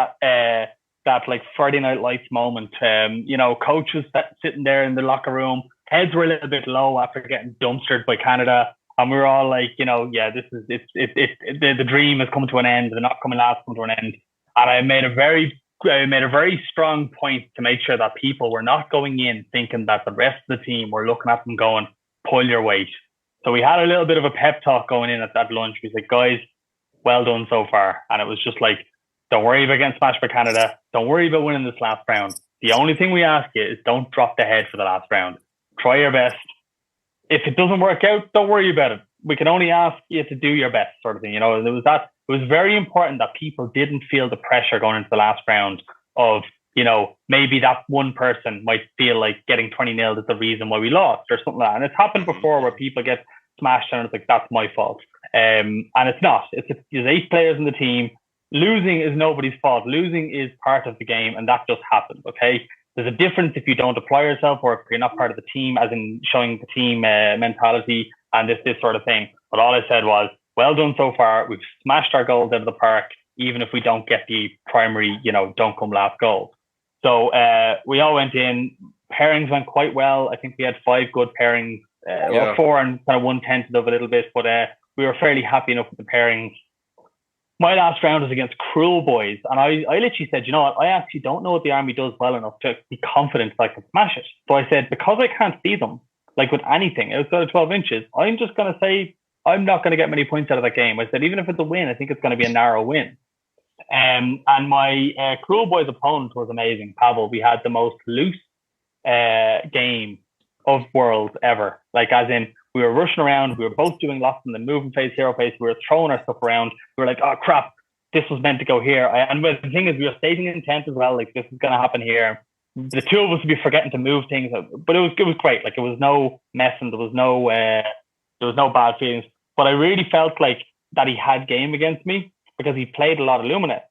that like Friday Night Lights moment. Coach was sitting there in the locker room. Heads were a little bit low after getting dumpstered by Canada, and we were all like, this is the dream is coming to an end. The not coming last come to an end. And I made a very strong point to make sure that people were not going in thinking that the rest of the team were looking at them going, pull your weight. So we had a little bit of a pep talk going in at that lunch. We said, guys, well done so far. And it was just like, don't worry about getting smashed by Canada. Don't worry about winning this last round. The only thing we ask you is don't drop the head for the last round. Try your best. If it doesn't work out, don't worry about it. We can only ask you to do your best, sort of thing. It was very important that people didn't feel the pressure going into the last round of, maybe that one person might feel like getting 20-0 is the reason why we lost or something like that. And it's happened before where people get smashed and it's like, that's my fault. And it's not. There's 8 players in the team. Losing is nobody's fault. Losing is part of the game, and that just happens, okay? There's a difference if you don't apply yourself or if you're not part of the team, as in showing the team mentality and this sort of thing. But all I said was, well done so far. We've smashed our goals out of the park, even if we don't get the primary, don't come last goal. So we all went in. Pairings went quite well. I think we had 5 good pairings, or 4 and kind of 1/10 of a little bit, but we were fairly happy enough with the pairings. My last round was against Cruel Boys, and I literally said, you know what, I actually don't know what the army does well enough to be confident that I can smash it. So I said, because I can't see them, like with anything outside of 12 inches, I'm just going to say I'm not going to get many points out of that game. I said, even if it's a win, I think it's going to be a narrow win. And my Cruel Boys opponent was amazing, Pavel. We had the most loose game of Worlds ever. Like, as in, we were rushing around. We were both doing lots in the moving phase, hero phase. We were throwing our stuff around. We were like, oh, crap, this was meant to go here. And the thing is, we were stating intent as well, like, this is going to happen here. The two of us would be forgetting to move things. But it was great. Like, it was no messing. There was no bad feelings. But I really felt like that he had game against me because he played a lot of Lumineth.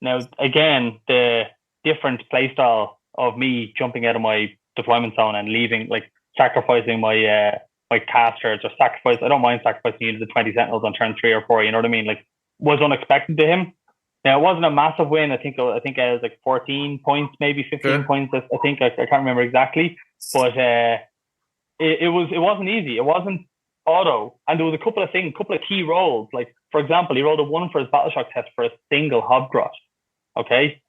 Now, again, the different play style of me jumping out of my deployment zone and leaving, like, sacrificing my casters or sacrifice. I don't mind sacrificing either the 20 Sentinels on turn 3 or 4. You know what I mean? Like, was unexpected to him. Now, it wasn't a massive win. I think it was like 14 points, maybe 15 points. I think I can't remember exactly, but it wasn't easy. It wasn't auto, and there was a couple of key rolls. Like, for example, he rolled a 1 for his battle shock test for a single Hobgrot, okay,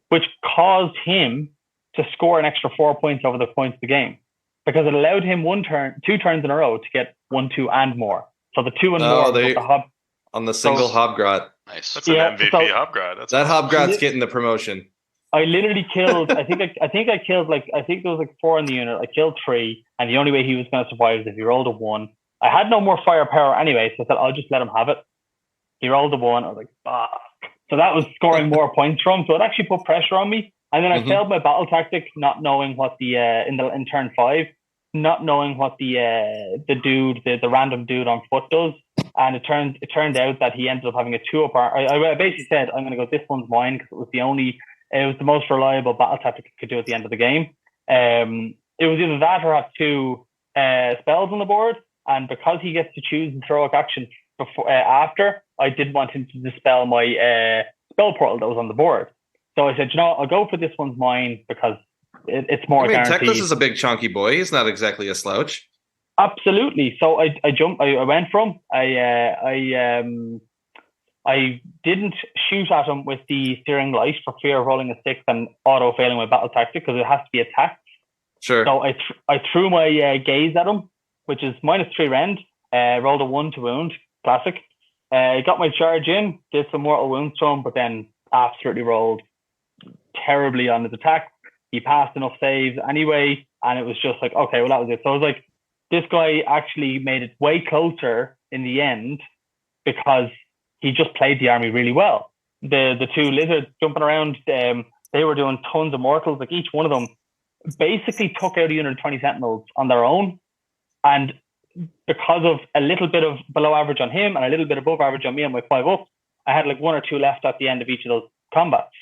which caused him to score an extra 4 points over the points of the game, because it allowed him 2 turns in a row to get 1, 2, and more. So the 2 and more was the on the single Hobgrot. Nice. That's an MVP Hobgrot. That's that awesome. Hobgrot's getting the promotion. I literally killed. I think I killed there was like 4 in the unit. I killed 3, and the only way he was going to survive is if he rolled a 1. I had no more firepower anyway, so I said I'll just let him have it. He rolled a 1. I was like, ah. So that was scoring more points from. So it actually put pressure on me. And then I failed my battle tactic, not knowing what the in turn 5, not knowing what the random dude on foot does. And it turned out that he ended up having a 2-up. I basically said I'm going to go, this one's mine, because it was the most reliable battle tactic I could do at the end of the game. It was either that or have 2 spells on the board, and because he gets to choose the heroic action before after, I didn't want him to dispel my spell portal that was on the board. So I said, I'll go for this one's mine because it's more guaranteed. Teclis is a big chunky boy. He's not exactly a slouch. Absolutely. So I went from I didn't shoot at him with the steering light for fear of rolling a 6 and auto failing my battle tactic, because it has to be attacked. Sure. So I threw my gaze at him, which is -3 rend. Rolled a 1 to wound, classic. Got my charge in, did some mortal wounds to him, but then absolutely rolled terribly on his attack. He passed enough saves anyway, and it was just like, okay, well, that was it. So I was like, this guy actually made it way closer in the end because he just played the army really well. The 2 lizards jumping around, they were doing tons of mortals. Like, each one of them basically took out a unit of 20 sentinels on their own. And because of a little bit of below average on him and a little bit above average on me on my 5-up, I had like 1 or 2 left at the end of each of those combats.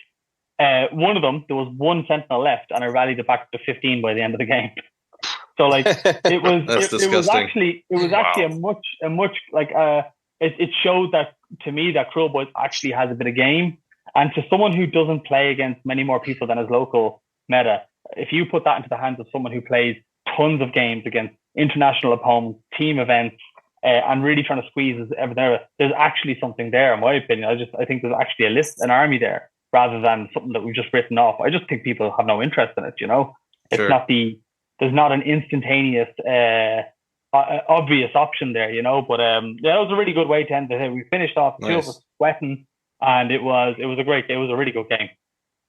One of them, there was 1 sentinel left, and I rallied it back to 15 by the end of the game. So like it was actually a much like it showed that to me that Cruel Boys actually has a bit of game. And to someone who doesn't play against many more people than his local meta, if you put that into the hands of someone who plays tons of games against international opponents, team events, and really trying to squeeze everything, there's actually something there, in my opinion. I think there's actually an army there, rather than something that we've just written off. I just think people have no interest in it. It's sure. There's not an instantaneous, obvious option there. But that was a really good way to end the day. We finished off 2 of us sweating, and it was a great game. It was a really good game.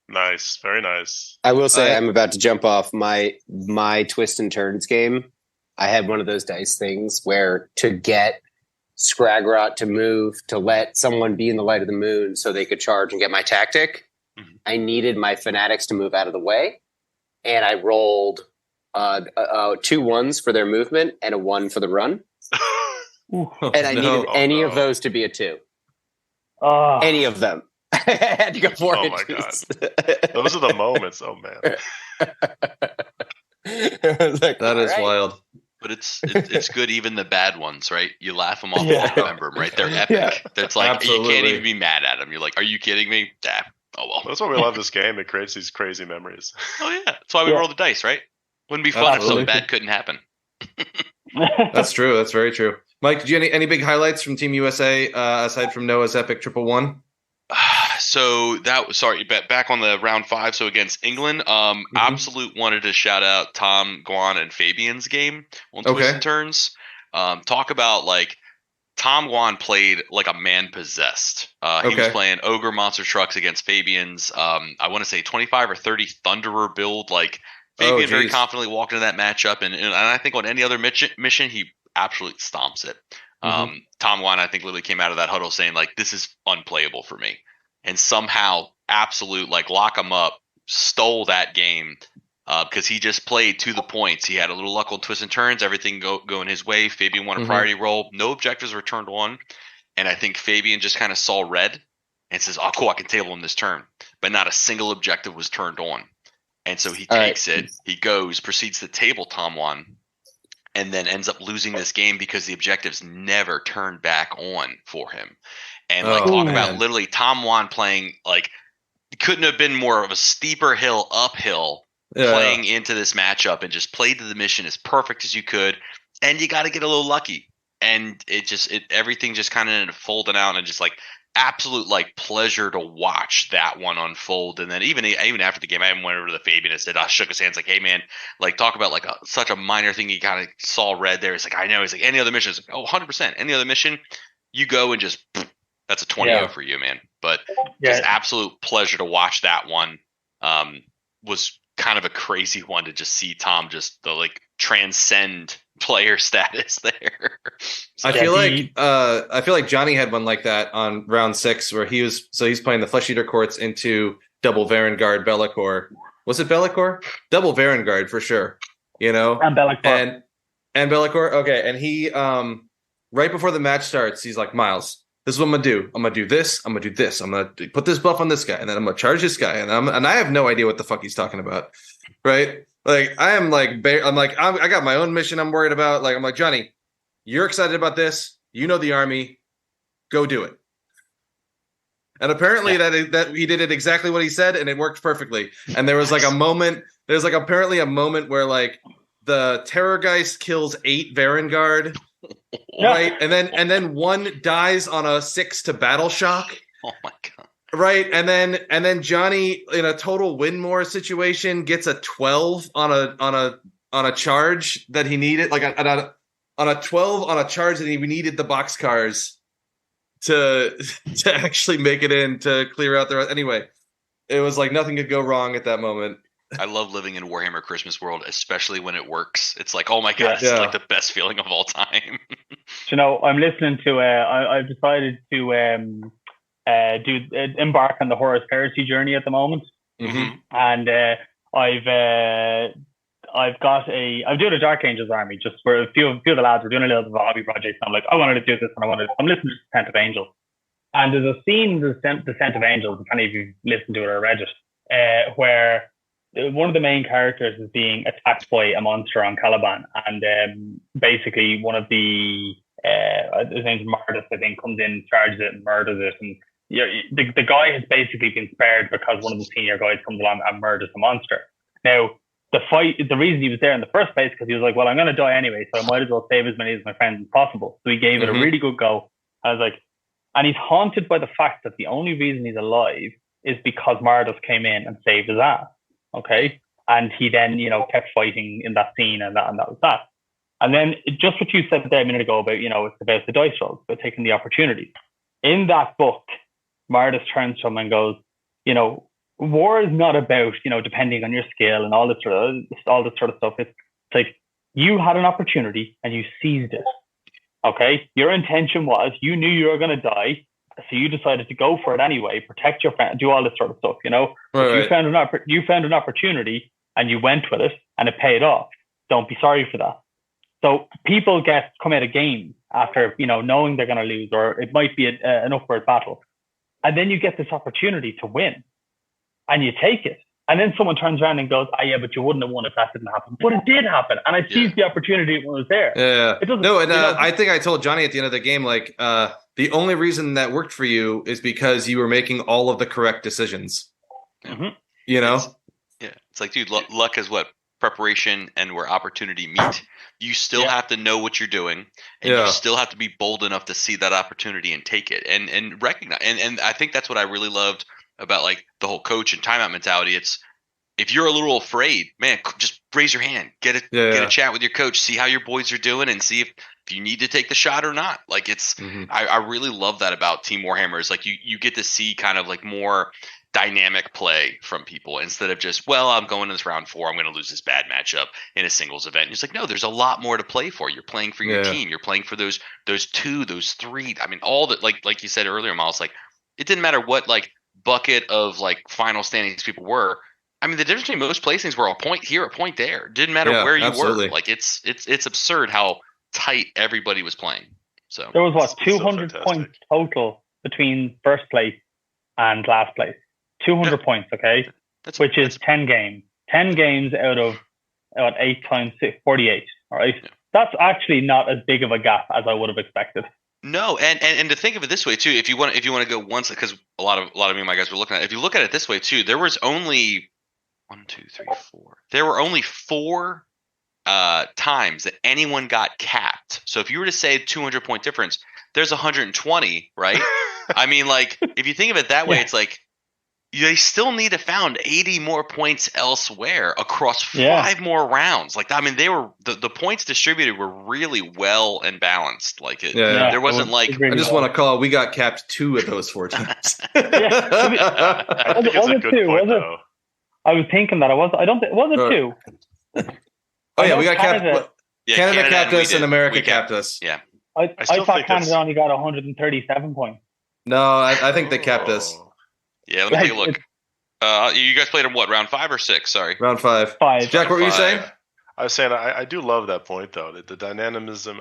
Nice, very nice. I will say I'm about to jump off my Twist and Turns game. I had one of those dice things where to get Scragrot to move, to let someone be in the light of the moon so they could charge and get my tactic, I needed my Fanatics to move out of the way. And I rolled 2 1s for their movement and a 1 for the run. And I needed any of those to be a 2. Any of them. I had to go for it. Oh my god. Those are the moments. Oh man. Like, that is wild. But it's good, even the bad ones, right? You laugh them off and you remember them, right? They're epic. It's like, absolutely. You can't even be mad at them. You're like, are you kidding me? Oh well. That's why we love this game. It creates these crazy memories. Oh yeah. That's why we roll the dice, right? Wouldn't be fun if something bad couldn't happen. That's true. That's very true. Mike, did you any big highlights from Team USA aside from Noah's epic 111? So back on the round 5. So against England, Absolute wanted to shout out Tom Guan and Fabian's game on Twists and Turns. Talk about like Tom Guan played like a man possessed. He was playing Ogre Monster Trucks against Fabian's. I want to say 25 or 30 Thunderer build. Like Fabian very confidently walked into that matchup, and I think on any other mission he absolutely stomps it. Tom Guan, I think, literally came out of that huddle saying like, "This is unplayable for me," and somehow Absolute like lock him up, stole that game because he just played to the points. He had a little luck on Twists and Turns, everything going his way. Fabian won a priority roll, no objectives were turned on, and I think Fabian just kind of saw red and says, "Oh, cool, I can table him this turn," but not a single objective was turned on, and so he takes it. He proceeds to table Tom Guan, and then ends up losing this game because the objectives never turned back on for him. And about literally Tom Guan playing like couldn't have been more of a steeper hill uphill playing into this matchup, and just played to the mission as perfect as you could. And you got to get a little lucky. And everything just kind of ended up folding out, and just like absolute like pleasure to watch that one unfold. And then even after the game, I went over to the Fabian and said, I shook his hands like, "Hey man, like talk about like such a minor thing. You kind of saw red there." It's like, "I know." He's like, "Any other mission?" It's like, "Oh, 100%. Any other mission?" you go and just that's a 20 for you, man. But just absolute pleasure to watch that one. Was kind of a crazy one to just see Tom just the transcend player status there. So, I feel like Johnny had one like that on round 6 where he's playing the Flesh Eater Courts into double Varangard Bellicor. Was it Bellicor? Double Varangard for sure. And Bellicor. And Bellicor. Okay. And he right before the match starts, he's like, Miles, this is what I'm gonna do. I'm gonna do this. I'm gonna do this. I'm gonna put this buff on this guy, and then I'm gonna charge this guy, and I have no idea what the fuck he's talking about, right? Like I got my own mission I'm worried about. Like I'm like, Johnny, you're excited about this. You know the army, go do it. And apparently that he did it exactly what he said, and it worked perfectly. And there was like a moment. There's like apparently a moment where like the Terrorgeist kills 8 Varangard. Right, and then one dies on a 6 to battle shock. Oh my god! Right, and then Johnny in a total Winmore situation gets a 12 on a charge that he needed, like on a 12 on a charge that he needed the boxcars to actually make it in to clear out the rest. Anyway, it was like nothing could go wrong at that moment. I love living in Warhammer Christmas world, especially when it works. It's like, oh my god, it's like the best feeling of all time. I'm listening to. I've decided to embark on the Horus Heresy journey at the moment, and I'm doing a Dark Angels army just for a few of the lads. We're doing a little bit of a hobby project. And I'm like, I wanted to do this, and I'm listening to Descent of Angels, and there's a scene in Descent of Angels. If any of you listened to it or read it, where one of the main characters is being attacked by a monster on Caliban, and basically one of the his name's Mardus, I think, comes in, charges it, and murders it, and the guy has basically been spared because one of the senior guys comes along and murders the monster. Now, the reason he was there in the first place because he was like, well, I'm going to die anyway, so I might as well save as many of my friends as possible. So he gave it a really good go. I was like, and he's haunted by the fact that the only reason he's alive is because Mardus came in and saved his ass. Okay. And he then, kept fighting in that scene, and that was that. And then just what you said there a minute ago about, it's about the dice rolls, about taking the opportunity. In that book, Mardus turns to him and goes, war is not about, depending on your skill and all this sort of stuff. It's like you had an opportunity and you seized it. Okay. Your intention was you knew you were going to die. So you decided to go for it anyway, protect your friend, do all this sort of stuff, Right. You found an opportunity and you went with it and it paid off. Don't be sorry for that. So people come out of games after, knowing they're going to lose, or it might be an upward battle. And then you get this opportunity to win and you take it. And then someone turns around and goes, yeah, but you wouldn't have won if that didn't happen. But it did happen. And I seized the opportunity when it was there. Yeah. I think I told Johnny at the end of the game, like, the only reason that worked for you is because you were making all of the correct decisions. Mm-hmm. It's like, dude, luck is what? Preparation and where opportunity meet. You still have to know what you're doing, and you still have to be bold enough to see that opportunity and take it and recognize. And I think that's what I really loved about like the whole coach and timeout mentality. It's if you're a little afraid, man, just raise your hand, get a chat with your coach, see how your boys are doing, and see if you need to take the shot or not. Like it's, I really love that about Team Warhammer. Is like you get to see kind of like more dynamic play from people instead of just, well, I'm going to this round 4, I'm going to lose this bad matchup in a singles event. And it's like, no, there's a lot more to play for. You're playing for your team. You're playing for those 2, those 3. I mean, all that, like you said earlier, Miles, like it didn't matter what like bucket of like final standings people were. I mean, the difference between most placings were a point here, a point there. It didn't matter where you were. Like it's absurd how tight everybody was playing. So there was 200 points total between first place and last place. 200 points, okay? Which is 10 games. 10 games out of 8 times 6, 48, all right? Yeah. That's actually not as big of a gap as I would have expected. No, and to think of it this way too, if you want to go once, because a lot of me and my guys were looking at it, if you look at it this way too, there was only 1, 2, 3, 4. There were only 4 times that anyone got capped. So if you were to say 200 point difference, there's 120, right? I mean, like if you think of it that way, it's like they still need to found 80 more points elsewhere across 5 more rounds. Like, I mean, they were the points distributed were really well and balanced. Like there wasn't like I just want to call. We got capped 2 of those 4 times. I think it's a good point, though. I was thinking that I don't think was it 2. Oh yeah, we got capped. Yeah, Canada capped us and America capped us. Yeah, I thought Canada only got 137 points. No, I think they capped us. Yeah, let me take a look. You guys played in what, round 5 or 6? Sorry, round 5. Jack, what were you saying? I was saying I do love that point though. That the dynamism.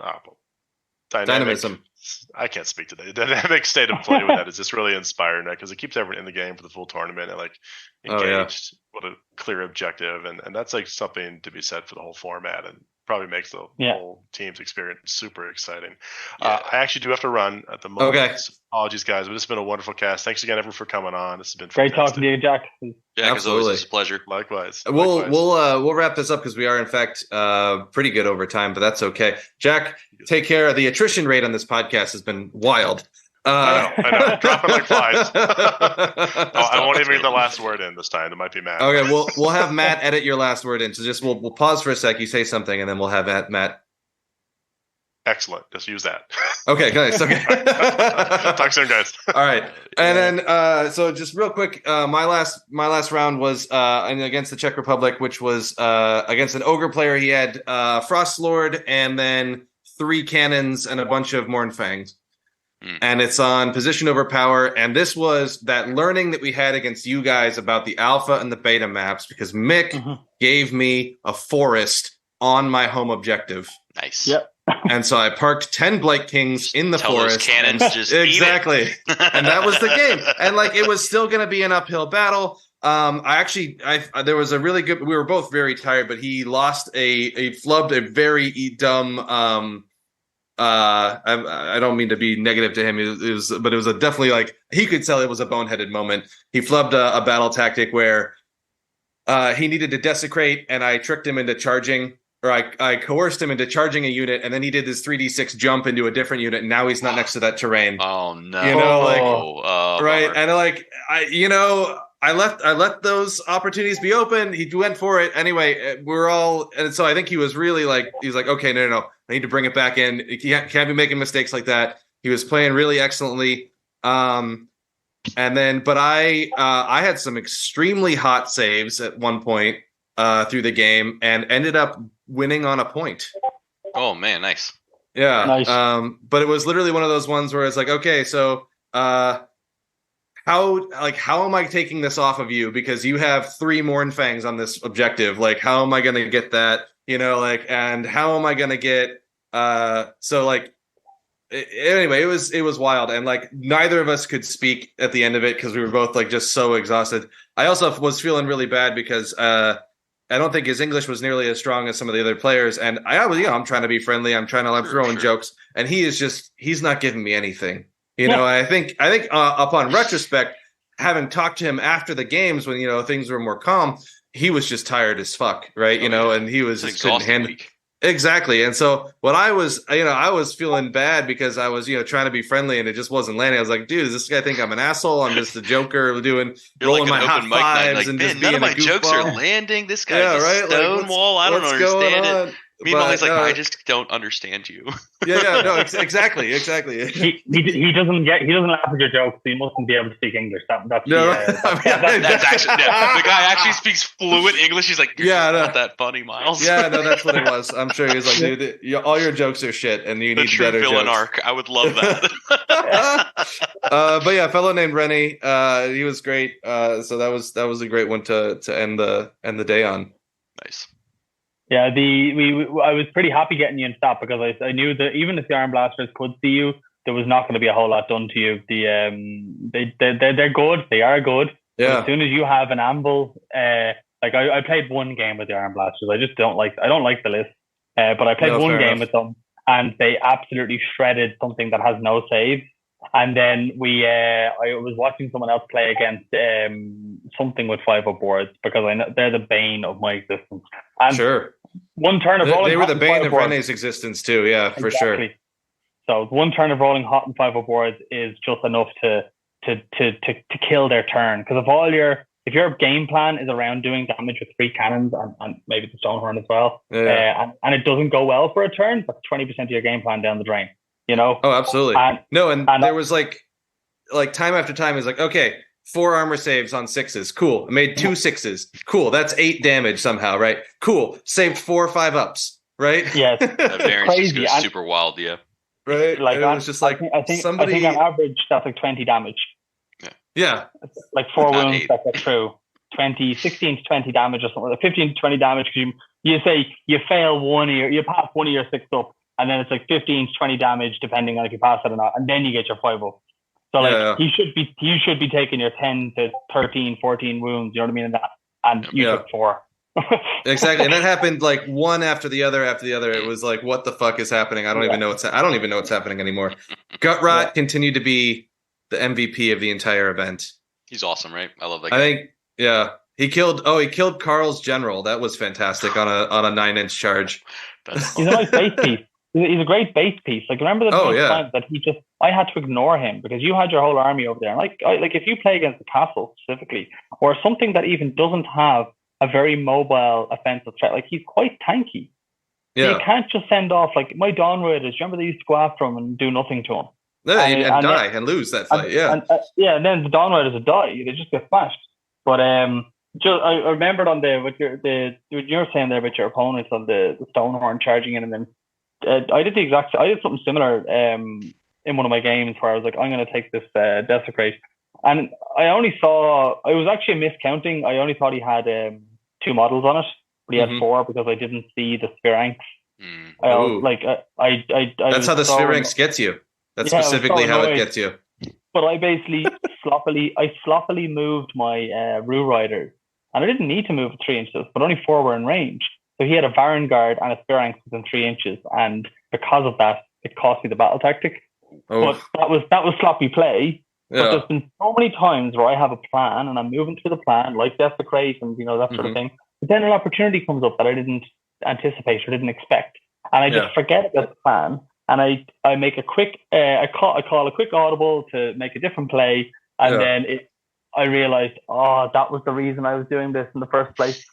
I can't speak today. The dynamic state of play with that is just really inspiring, right? Because it keeps everyone in the game for the full tournament and like engaged with a clear objective, and that's like something to be said for the whole format, and probably makes the whole team's experience super exciting. I actually do have to run at the moment. Okay. Apologies, guys, but it's been a wonderful cast. Thanks again, everyone, for coming on. This has been great talking to you, Jack. Jack, as always, it's a pleasure. Likewise. We'll wrap this up because we are in fact pretty good over time, but that's okay. Jack, take care. The attrition rate on this podcast has been wild. I know. Dropping like flies. I won't even get the last word in this time. It might be Matt. Okay, we'll have Matt edit your last word in. So just we'll pause for a sec. You say something, and then we'll have Matt. Excellent. Just use that. Okay, nice. Okay. Talk soon, guys. All right, and then so just real quick, my last round was against the Czech Republic, which was against an ogre player. He had Frost Lord and then 3 cannons and a bunch of Mournfangs. And it's on position over power. And this was that learning that we had against you guys about the alpha and the beta maps, because Mick gave me a forest on my home objective. Nice. Yep. And so I parked 10 Blight Kings in the forest. Those cannons just exactly. And that was the game. And like it was still going to be an uphill battle. There was a really good. We were both very tired, but he lost he flubbed a very dumb. I don't mean to be negative to him. It was definitely like he could tell it was a boneheaded moment. He flubbed a battle tactic where he needed to desecrate, and I tricked him into charging, or I coerced him into charging a unit, and then he did this 3d6 jump into a different unit, and now he's not next to that terrain. Oh no! You know, right? Bummer. And like I let those opportunities be open. He went for it anyway. And so I think he was really like, he's like, okay, no. I need to bring it back in. He can't be making mistakes like that. He was playing really excellently. But I had some extremely hot saves at one point through the game and ended up winning on a point. Oh man, nice. Yeah. Nice. But it was literally one of those ones where it's like, okay, so how am I taking this off of you? Because you have 3 Mournfangs on this objective. Like, how am I going to get that? You know, like, and how am I going to get, anyway, it was wild. And like, neither of us could speak at the end of it because we were both like just so exhausted. I also was feeling really bad because, I don't think his English was nearly as strong as some of the other players. And I'm trying to be friendly. I'm throwing jokes, and he's not giving me anything. You know, I think upon retrospect, having talked to him after the games when, things were more calm, he was just tired as fuck. Right. And he was just couldn't handle. Exactly. And so what I was feeling bad because I was, trying to be friendly and it just wasn't landing. I was like, dude, does this guy think I'm an asshole? I'm just a joker rolling like my hot fives like, and man, just being none of my jokes are landing. This guy Stonewall. I don't understand it. Meanwhile, he's like, I just don't understand you. No, exactly. He doesn't laugh at your jokes, so he mustn't be able to speak English. That's that's actually the guy actually speaks fluent English. He's like, not that funny, Miles. Yeah, no, that's what it was. I'm sure he was like, dude, all your jokes are shit, and you need better jokes. The true villain arc. I would love that. But yeah, a fellow named Rennie, he was great. So that was a great one to end the day on. Nice. Yeah, I was pretty happy getting you in stop because I knew that even if the Iron Blasters could see you, there was not going to be a whole lot done to you. They're good. They are good. Yeah. But as soon as you have an anvil, like I played one game with the Iron Blasters. I don't like the list. But I played one game with them, and they absolutely shredded something that has no save. And then I was watching someone else play against something with 5-up boards because I know they're the bane of my existence. And sure. One turn of rolling. They were the bane of Renee's existence too. Yeah, for sure. So one turn of rolling hot and 5-up boards is just enough to kill their turn. Because if your game plan is around doing damage with 3 cannons and maybe the Stonehorn as well, and it doesn't go well for a turn, that's 20% of your game plan down the drain. Oh, absolutely. And there was like time after time is like, okay, 4 armor saves on 6s. Cool. I made 2 6s. Cool. That's 8 damage somehow, right? Cool. Saved 4 or 5 ups, right? Yes. That variance just goes super wild, yeah. Right. Like it was just like I think on average that's like 20 damage. Yeah. Like 4 wounds that get through. 16 to 20 damage or something. Like 15 to 20 damage because you say you fail you pass one of your 6 up, and then it's like 15 to 20 damage depending on if you pass it or not, and then you get your 5 up. So you should be taking your 10 to 13, 14 wounds, you know what I mean? And you took 4. Exactly. And that happened like one after the other. It was like, what the fuck is happening? I don't even know what's happening anymore. Gut Rot continued to be the MVP of the entire event. He's awesome, right? I love that guy. I think he killed Carl's general. That was fantastic on a 9-inch charge. He's a nice base piece. He's a great base piece. Like, remember the times that I had to ignore him because you had your whole army over there. And like if you play against the castle specifically, or something that even doesn't have a very mobile offensive threat, like he's quite tanky. Yeah. So you can't just send off like my Dawn Raiders. Remember they used to go after him and do nothing to him. Yeah, and die and lose that fight. And then the Dawn Raiders would die. They just get smashed. But I remembered on what you were saying there about your opponents on the Stonehorn charging in, and then I did something similar in one of my games where I was like, I'm going to take this Desecrate, and I was actually miscounting. I only thought he had 2 models on it, but he had 4 because I didn't see the Spheranx. That's how the Spheranx gets you. That's specifically how it gets you. But I basically sloppily moved my Rue Riders, and I didn't need to move 3 inches, but only 4 were in range. So he had a Baron Guard and a Spheranx within 3 inches, and because of that, it cost me the battle tactic. But that was sloppy play. Yeah. But there's been so many times where I have a plan and I'm moving through the plan, like Desecrate and that sort of thing. But then an opportunity comes up that I didn't anticipate or didn't expect, and I just forget about the plan. And I make a quick I call a quick audible to make a different play, and then I realized, that was the reason I was doing this in the first place.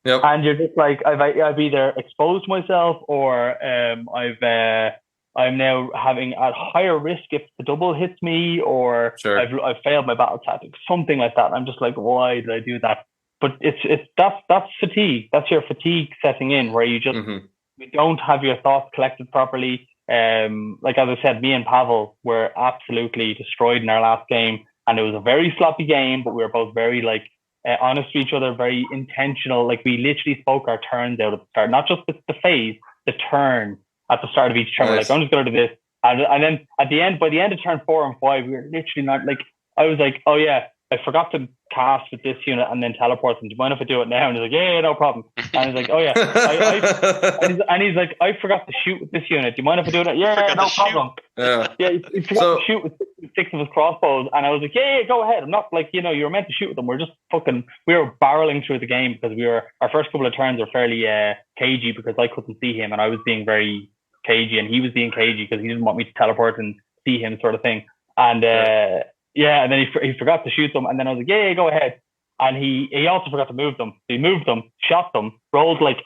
Yep. And you're just like, I've either exposed myself or I'm now having a higher risk if the double hits me, or I've failed my battle tactic, something like that. I'm just like, why did I do that? But that's fatigue. That's your fatigue setting in, where you just you don't have your thoughts collected properly. Like as I said, me and Pavel were absolutely destroyed in our last game, and it was a very sloppy game, but we were both very honest to each other, very intentional. Like we literally spoke our turns out at the start, not just the phase, the turn at the start of each turn. Nice. We're like, I'm just going to do this, and then at the end, by the end of turn 4 and 5, we were literally not like. I was like, oh yeah, I forgot to cast with this unit and then teleport them. Do you mind if I do it now? And he's like, yeah, no problem. And he's like, oh yeah. And he's like, I forgot to shoot with this unit. Do you mind if I do it? Yeah, no problem. He forgot to shoot with 6 of his crossbows. And I was like, yeah, go ahead. I'm not like, you were meant to shoot with them. We were barreling through the game because our first couple of turns were fairly cagey because I couldn't see him and I was being very cagey and he was being cagey because he didn't want me to teleport and see him, sort of thing. And and then he forgot to shoot them, and then I was like, yeah, go ahead. And he also forgot to move them. So he moved them, shot them, rolled like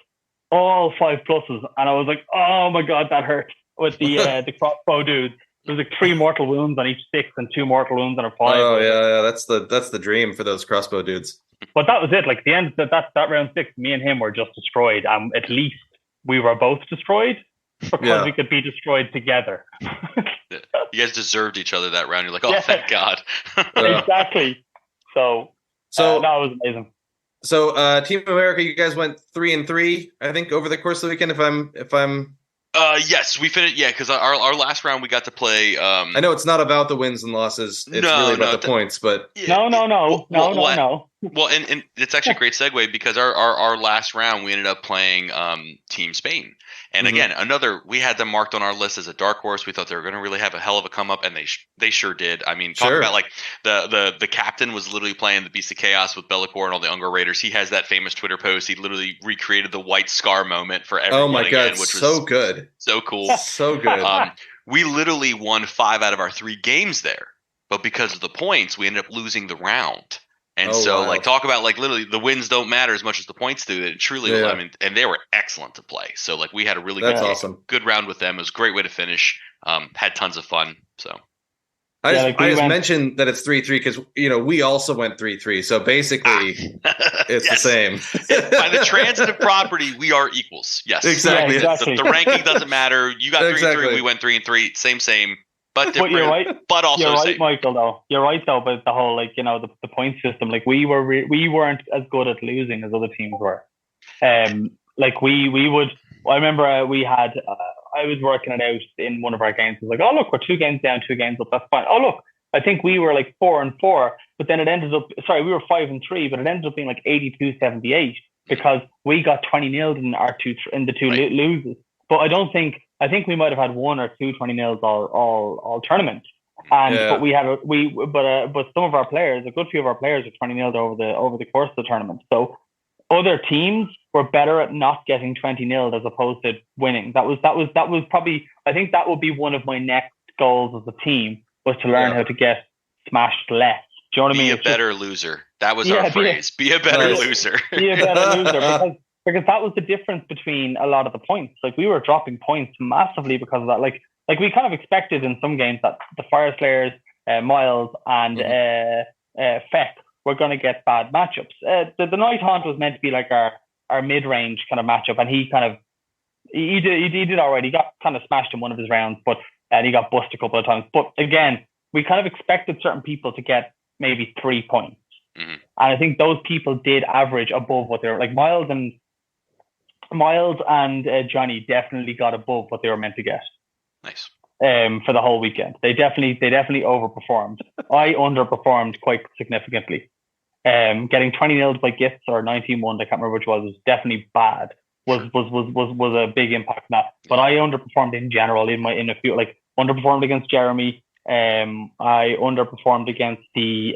all 5 pluses, and I was like, oh my god, that hurt with the crossbow dude. There was like 3 mortal wounds on each 6 and 2 mortal wounds on a 5. Oh yeah, that's the dream for those crossbow dudes. But that was it. Like the end that round 6, me and him were just destroyed, and at least we were both destroyed because we could be destroyed together. You guys deserved each other that round. You're like, oh, thank God. Exactly. So that was amazing. So Team America, you guys went 3-3, I think, over the course of the weekend. If I'm yes, we finished. Yeah, because our last round we got to play. I know it's not about the wins and losses. It's really about the points, but no. Well, and it's actually a great segue because our last round we ended up playing Team Spain. And again, we had them marked on our list as a dark horse. We thought they were going to really have a hell of a come up, and they sure did. I mean, talk about like the captain was literally playing the Beast of Chaos with Bellicor and all the Unger Raiders. He has that famous Twitter post. He literally recreated the white scar moment for everyone. Oh my god, which was so good, so cool, so good. We literally won 5 out of our 3 games there. but because of the points, we ended up losing the round. And Oh, so, wild. like, talk about, like, literally the wins don't matter as much as the points do. It truly, Yeah. I mean, and they were excellent to play. So, like, we had a really That's good, awesome. good round with them. It was a great way to finish. Had tons of fun. So, I Yeah, just, like, we I just went- mentioned that it's 3-3 because we also went 3-3. So basically, it's yes. the same. By the transitive property, we are equals. Yes, Exactly. Yeah, exactly. The ranking doesn't matter. You got 3-3, Exactly. we went 3-3. Same, but But different. you're right. But also You're right, same. Michael. Though you're right though about the whole the point system. Like we weren't as good at losing as other teams were. Like we would. I remember we had. I was working it out in one of our games. It was like, oh look, we're 2 games down, 2 games up. That's fine. Oh look, I think we were like 4-4, but then it ended up. Sorry, we were 5-3, but it ended up being like 82-78 because we got 20-0 in the two Right. loses. But I think we might have had 1 or 2 20-0 all tournament. And Yeah. but we had but some of our players, a good few of our players, were 20-0 over the course of the tournament. So other teams were better at not getting 20-0 as opposed to winning. That was probably, I think that would be one of my next goals as a team, was to learn how to get smashed less. Do you know what I mean? Be a It's just- better loser. That was Yeah, our phrase. Be a better Nice. loser. be a better loser because that was the difference between a lot of the points. Like we were dropping points massively because of that. Like we kind of expected in some games that the Fire Slayers, Miles and Feck were going to get bad matchups. The Night Haunt was meant to be like our mid-range kind of matchup, and he did already. He got kind of smashed in one of his rounds, but he got busted a couple of times. But again, we kind of expected certain people to get maybe 3 points. Mhm. And I think those people did average above what they were like. Miles and Johnny definitely got above what they were meant to get Nice. for the whole weekend. They definitely overperformed. I underperformed quite significantly. Getting 20-0 by Gifts or 19-1, I can't remember which was definitely bad. Was a big impact on that. But I underperformed in general in a few, like underperformed against Jeremy. I underperformed against the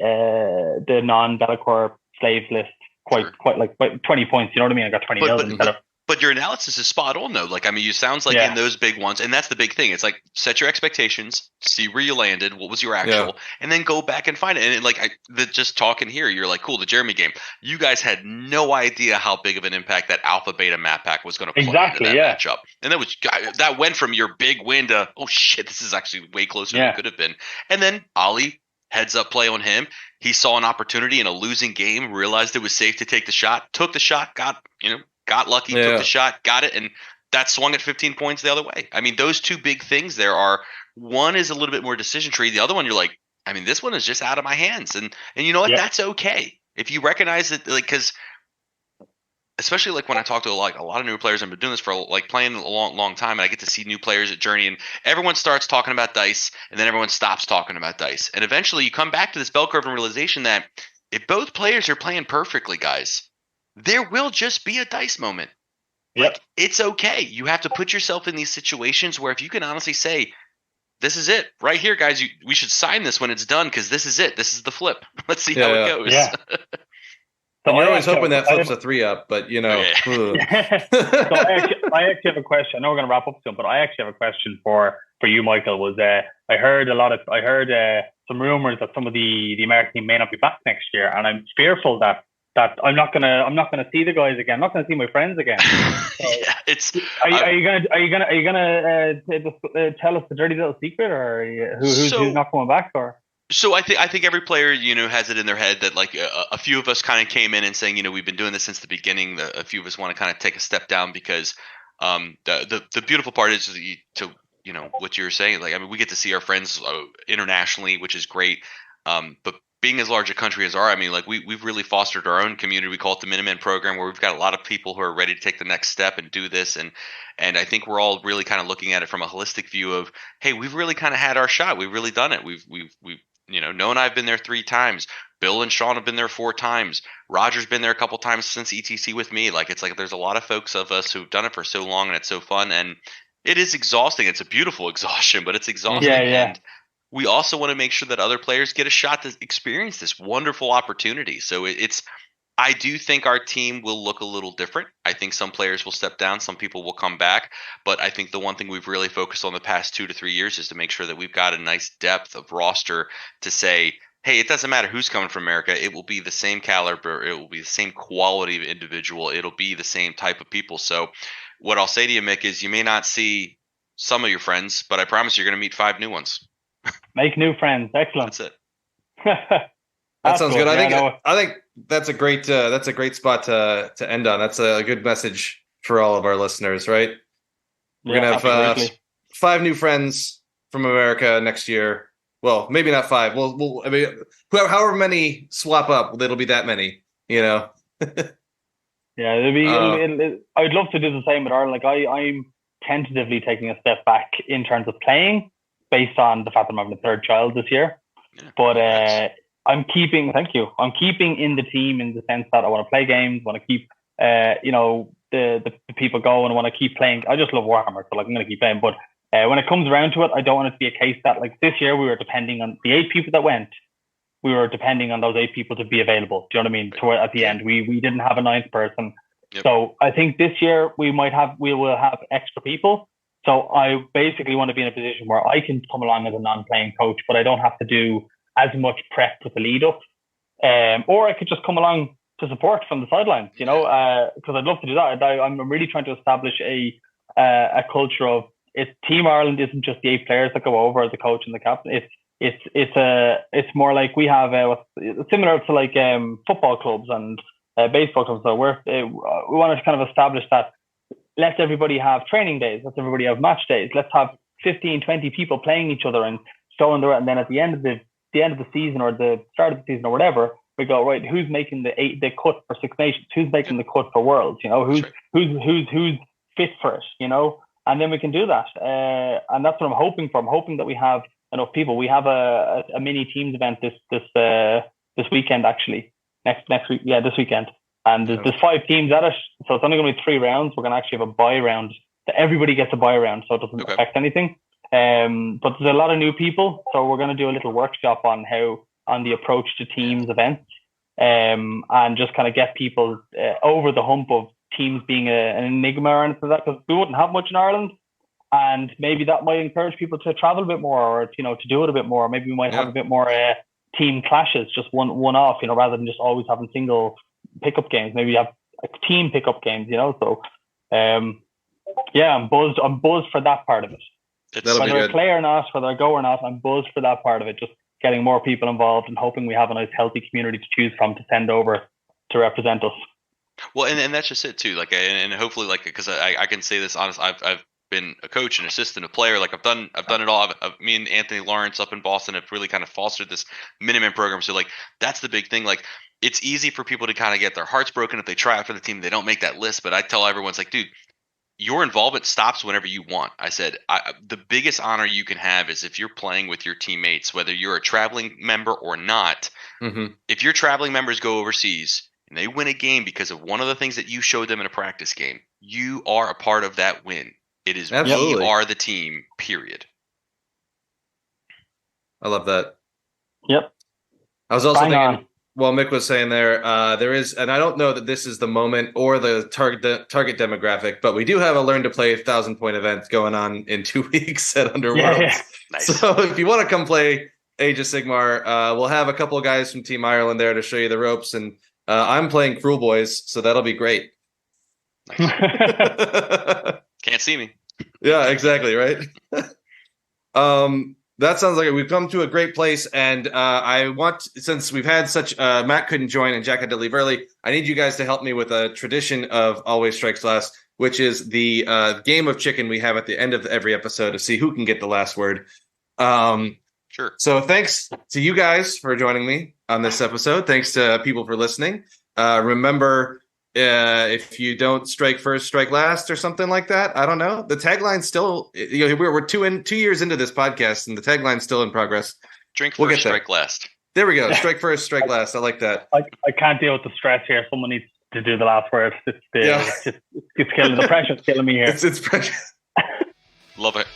non-Bellacore slaves list quite like 20 points. You know what I mean? I got 20-0 instead of. But your analysis is spot on, though. Like, I mean, you sounds like in those big ones, and that's the big thing. It's like, set your expectations, see where you landed, what was your actual, and then go back and find it. And just talking here, you're like, cool, the Jeremy game. You guys had no idea how big of an impact that Alpha Beta map pack was going to play into that matchup. And that went from your big win to, oh shit, this is actually way closer than it could have been. And then Ollie, heads up play on him. He saw an opportunity in a losing game, realized it was safe to take the shot, took the shot, got lucky, took the shot, got it, and that swung at 15 points the other way. I mean, those two big things there are, one is a little bit more decision tree. The other one, you're like, I mean, this one is just out of my hands. And you know what? That's okay. If you recognize it, like, because especially like when I talk to a lot of new players, I've been doing this for like playing a long time, and I get to see new players at Journey, and everyone starts talking about dice, and then everyone stops talking about dice. And eventually you come back to this bell curve and realization that if both players are playing perfectly, guys, there will just be a dice moment. Like, it's okay. You have to put yourself in these situations where if you can honestly say, this is it right here, guys, we should sign this when it's done, because this is it. This is the flip. Let's see how it goes. Yeah. And you're always hoping that flips a 3-up, but So I actually have a question. I know we're going to wrap up soon, but I actually have a question for you, Michael. Was I heard some rumors that some of the American team may not be back next year, and I'm fearful that I'm not gonna see the guys again. I'm not gonna see my friends again. So, Are you gonna tell us the dirty little secret, or who's not coming back, or? So I think every player has it in their head that like a few of us kind of came in and saying we've been doing this since the beginning. A few of us want to kind of take a step down because the beautiful part is to what you're saying. Like, I mean, we get to see our friends internationally, which is great. But being as large a country as I mean, like we've really fostered our own community. We call it the Minutemen program, where we've got a lot of people who are ready to take the next step and do this. And I think we're all really kind of looking at it from a holistic view of, hey, we've really kind of had our shot. We've really done it. We've Noah and I have been there 3 times. Bill and Sean have been there 4 times. Roger's been there a couple times since ETC with me. Like, it's like there's a lot of folks of us who've done it for so long, and it's so fun. And it is exhausting. It's a beautiful exhaustion, but it's exhausting. And we also want to make sure that other players get a shot to experience this wonderful opportunity. So it's I do think our team will look a little different. I think some players will step down, some people will come back. But I think the one thing we've really focused on the past 2 to 3 years is to make sure that we've got a nice depth of roster to say, hey, it doesn't matter who's coming from America. It will be the same caliber. It will be the same quality of individual. It'll be the same type of people. So what I'll say to you, Mick, is you may not see some of your friends, but I promise you're going to meet 5 new ones. Make new friends. Excellent. That's it. That sounds good. I think that's a great spot to end on. That's a good message for all of our listeners, right? We're gonna have 5 new friends from America next year. Well, maybe not 5. I mean, however many swap up, it'll be that many. Yeah, it'll be. I'd love to do the same with Ireland. Like I'm tentatively taking a step back in terms of playing, based on the fact that I'm having a 3rd child this year. Yeah, but I'm keeping in the team in the sense that I want to play games, want to keep the people going, I want to keep playing. I just love Warhammer, so like I'm going to keep playing. But when it comes around to it, I don't want it to be a case that like this year we were depending on the 8 people that went. We were depending on those 8 people to be available. Do you know what I mean? At the end, we didn't have a 9th person. Yep. So I think this year we will have extra people. So I basically want to be in a position where I can come along as a non-playing coach, but I don't have to do as much prep with the lead up. Or I could just come along to support from the sidelines, because I'd love to do that. I'm really trying to establish a culture of Team Ireland isn't just the 8 players that go over, the coach and the captain. It's more like we have similar to like football clubs and baseball clubs. So we want to kind of establish that. Let everybody have training days. Let everybody have match days. Let's have 15, 20 people playing each other and showing and then at the end of the season or the start of the season or whatever, we go, right, who's making the cut for Six Nations? Who's making the cut for Worlds? Who's fit for it? And then we can do that. And that's what I'm hoping for. I'm hoping that we have enough people. We have a mini teams event this weekend actually. Next week, this weekend. And there's 5 teams at it, so it's only going to be 3 rounds. We're going to actually have a bye round. Everybody gets a bye round, so it doesn't affect anything. But there's a lot of new people, so we're going to do a little workshop on the approach to teams events, and just kind of get people over the hump of teams being an enigma or anything like that, because we wouldn't have much in Ireland, and maybe that might encourage people to travel a bit more, or to do it a bit more. Maybe we might have a bit more team clashes, just one off, rather than just always having single pickup games. Maybe you have team pickup games, So, I'm buzzed for that part of it. Whether I play or not, whether I go or not, I'm buzzed for that part of it. Just getting more people involved and hoping we have a nice, healthy community to choose from to send over to represent us. Well, and that's just it too. Like, and hopefully, like, because I can say this honestly, I've been a coach, an assistant, a player. Like I've done it all. Me and Anthony Lawrence up in Boston have really kind of fostered this Minutemen program. So like that's the big thing. Like it's easy for people to kind of get their hearts broken if they try out for the team. They don't make that list. But I tell everyone, it's like, dude, your involvement stops whenever you want. I said the biggest honor you can have is if you're playing with your teammates, whether you're a traveling member or not. Mm-hmm. If your traveling members go overseas and they win a game because of one of the things that you showed them in a practice game, you are a part of that win. It is Absolutely. We are the team, period. I love that. Yep. I was also thinking, while Mick was saying there is, and I don't know that this is the moment or the target demographic, but we do have a Learn to Play 1,000-point event going on in 2 weeks at Underworld. Yeah. Nice. So if you want to come play Age of Sigmar, we'll have a couple of guys from Team Ireland there to show you the ropes, and I'm playing Cruel Boys, so that'll be great. Nice. Can't see me. Yeah, exactly, right? That sounds like we've come to a great place, and I want, since we've had such Matt couldn't join and Jack had to leave early, I need you guys to help me with a tradition of Always Strikes Last, which is the game of chicken we have at the end of every episode to see who can get the last word. Sure. So thanks to you guys for joining me on this episode. Thanks to people for listening. Remember, if you don't strike first, strike last, or something like that. I don't know. The tagline's still, we're 2 years into this podcast, and the tagline's still in progress. Drink first, strike last. There we go. Strike first, strike last. I like that. I can't deal with the stress here. Someone needs to do the last word. It's killing the pressure's killing me here. It's pressure. Love it.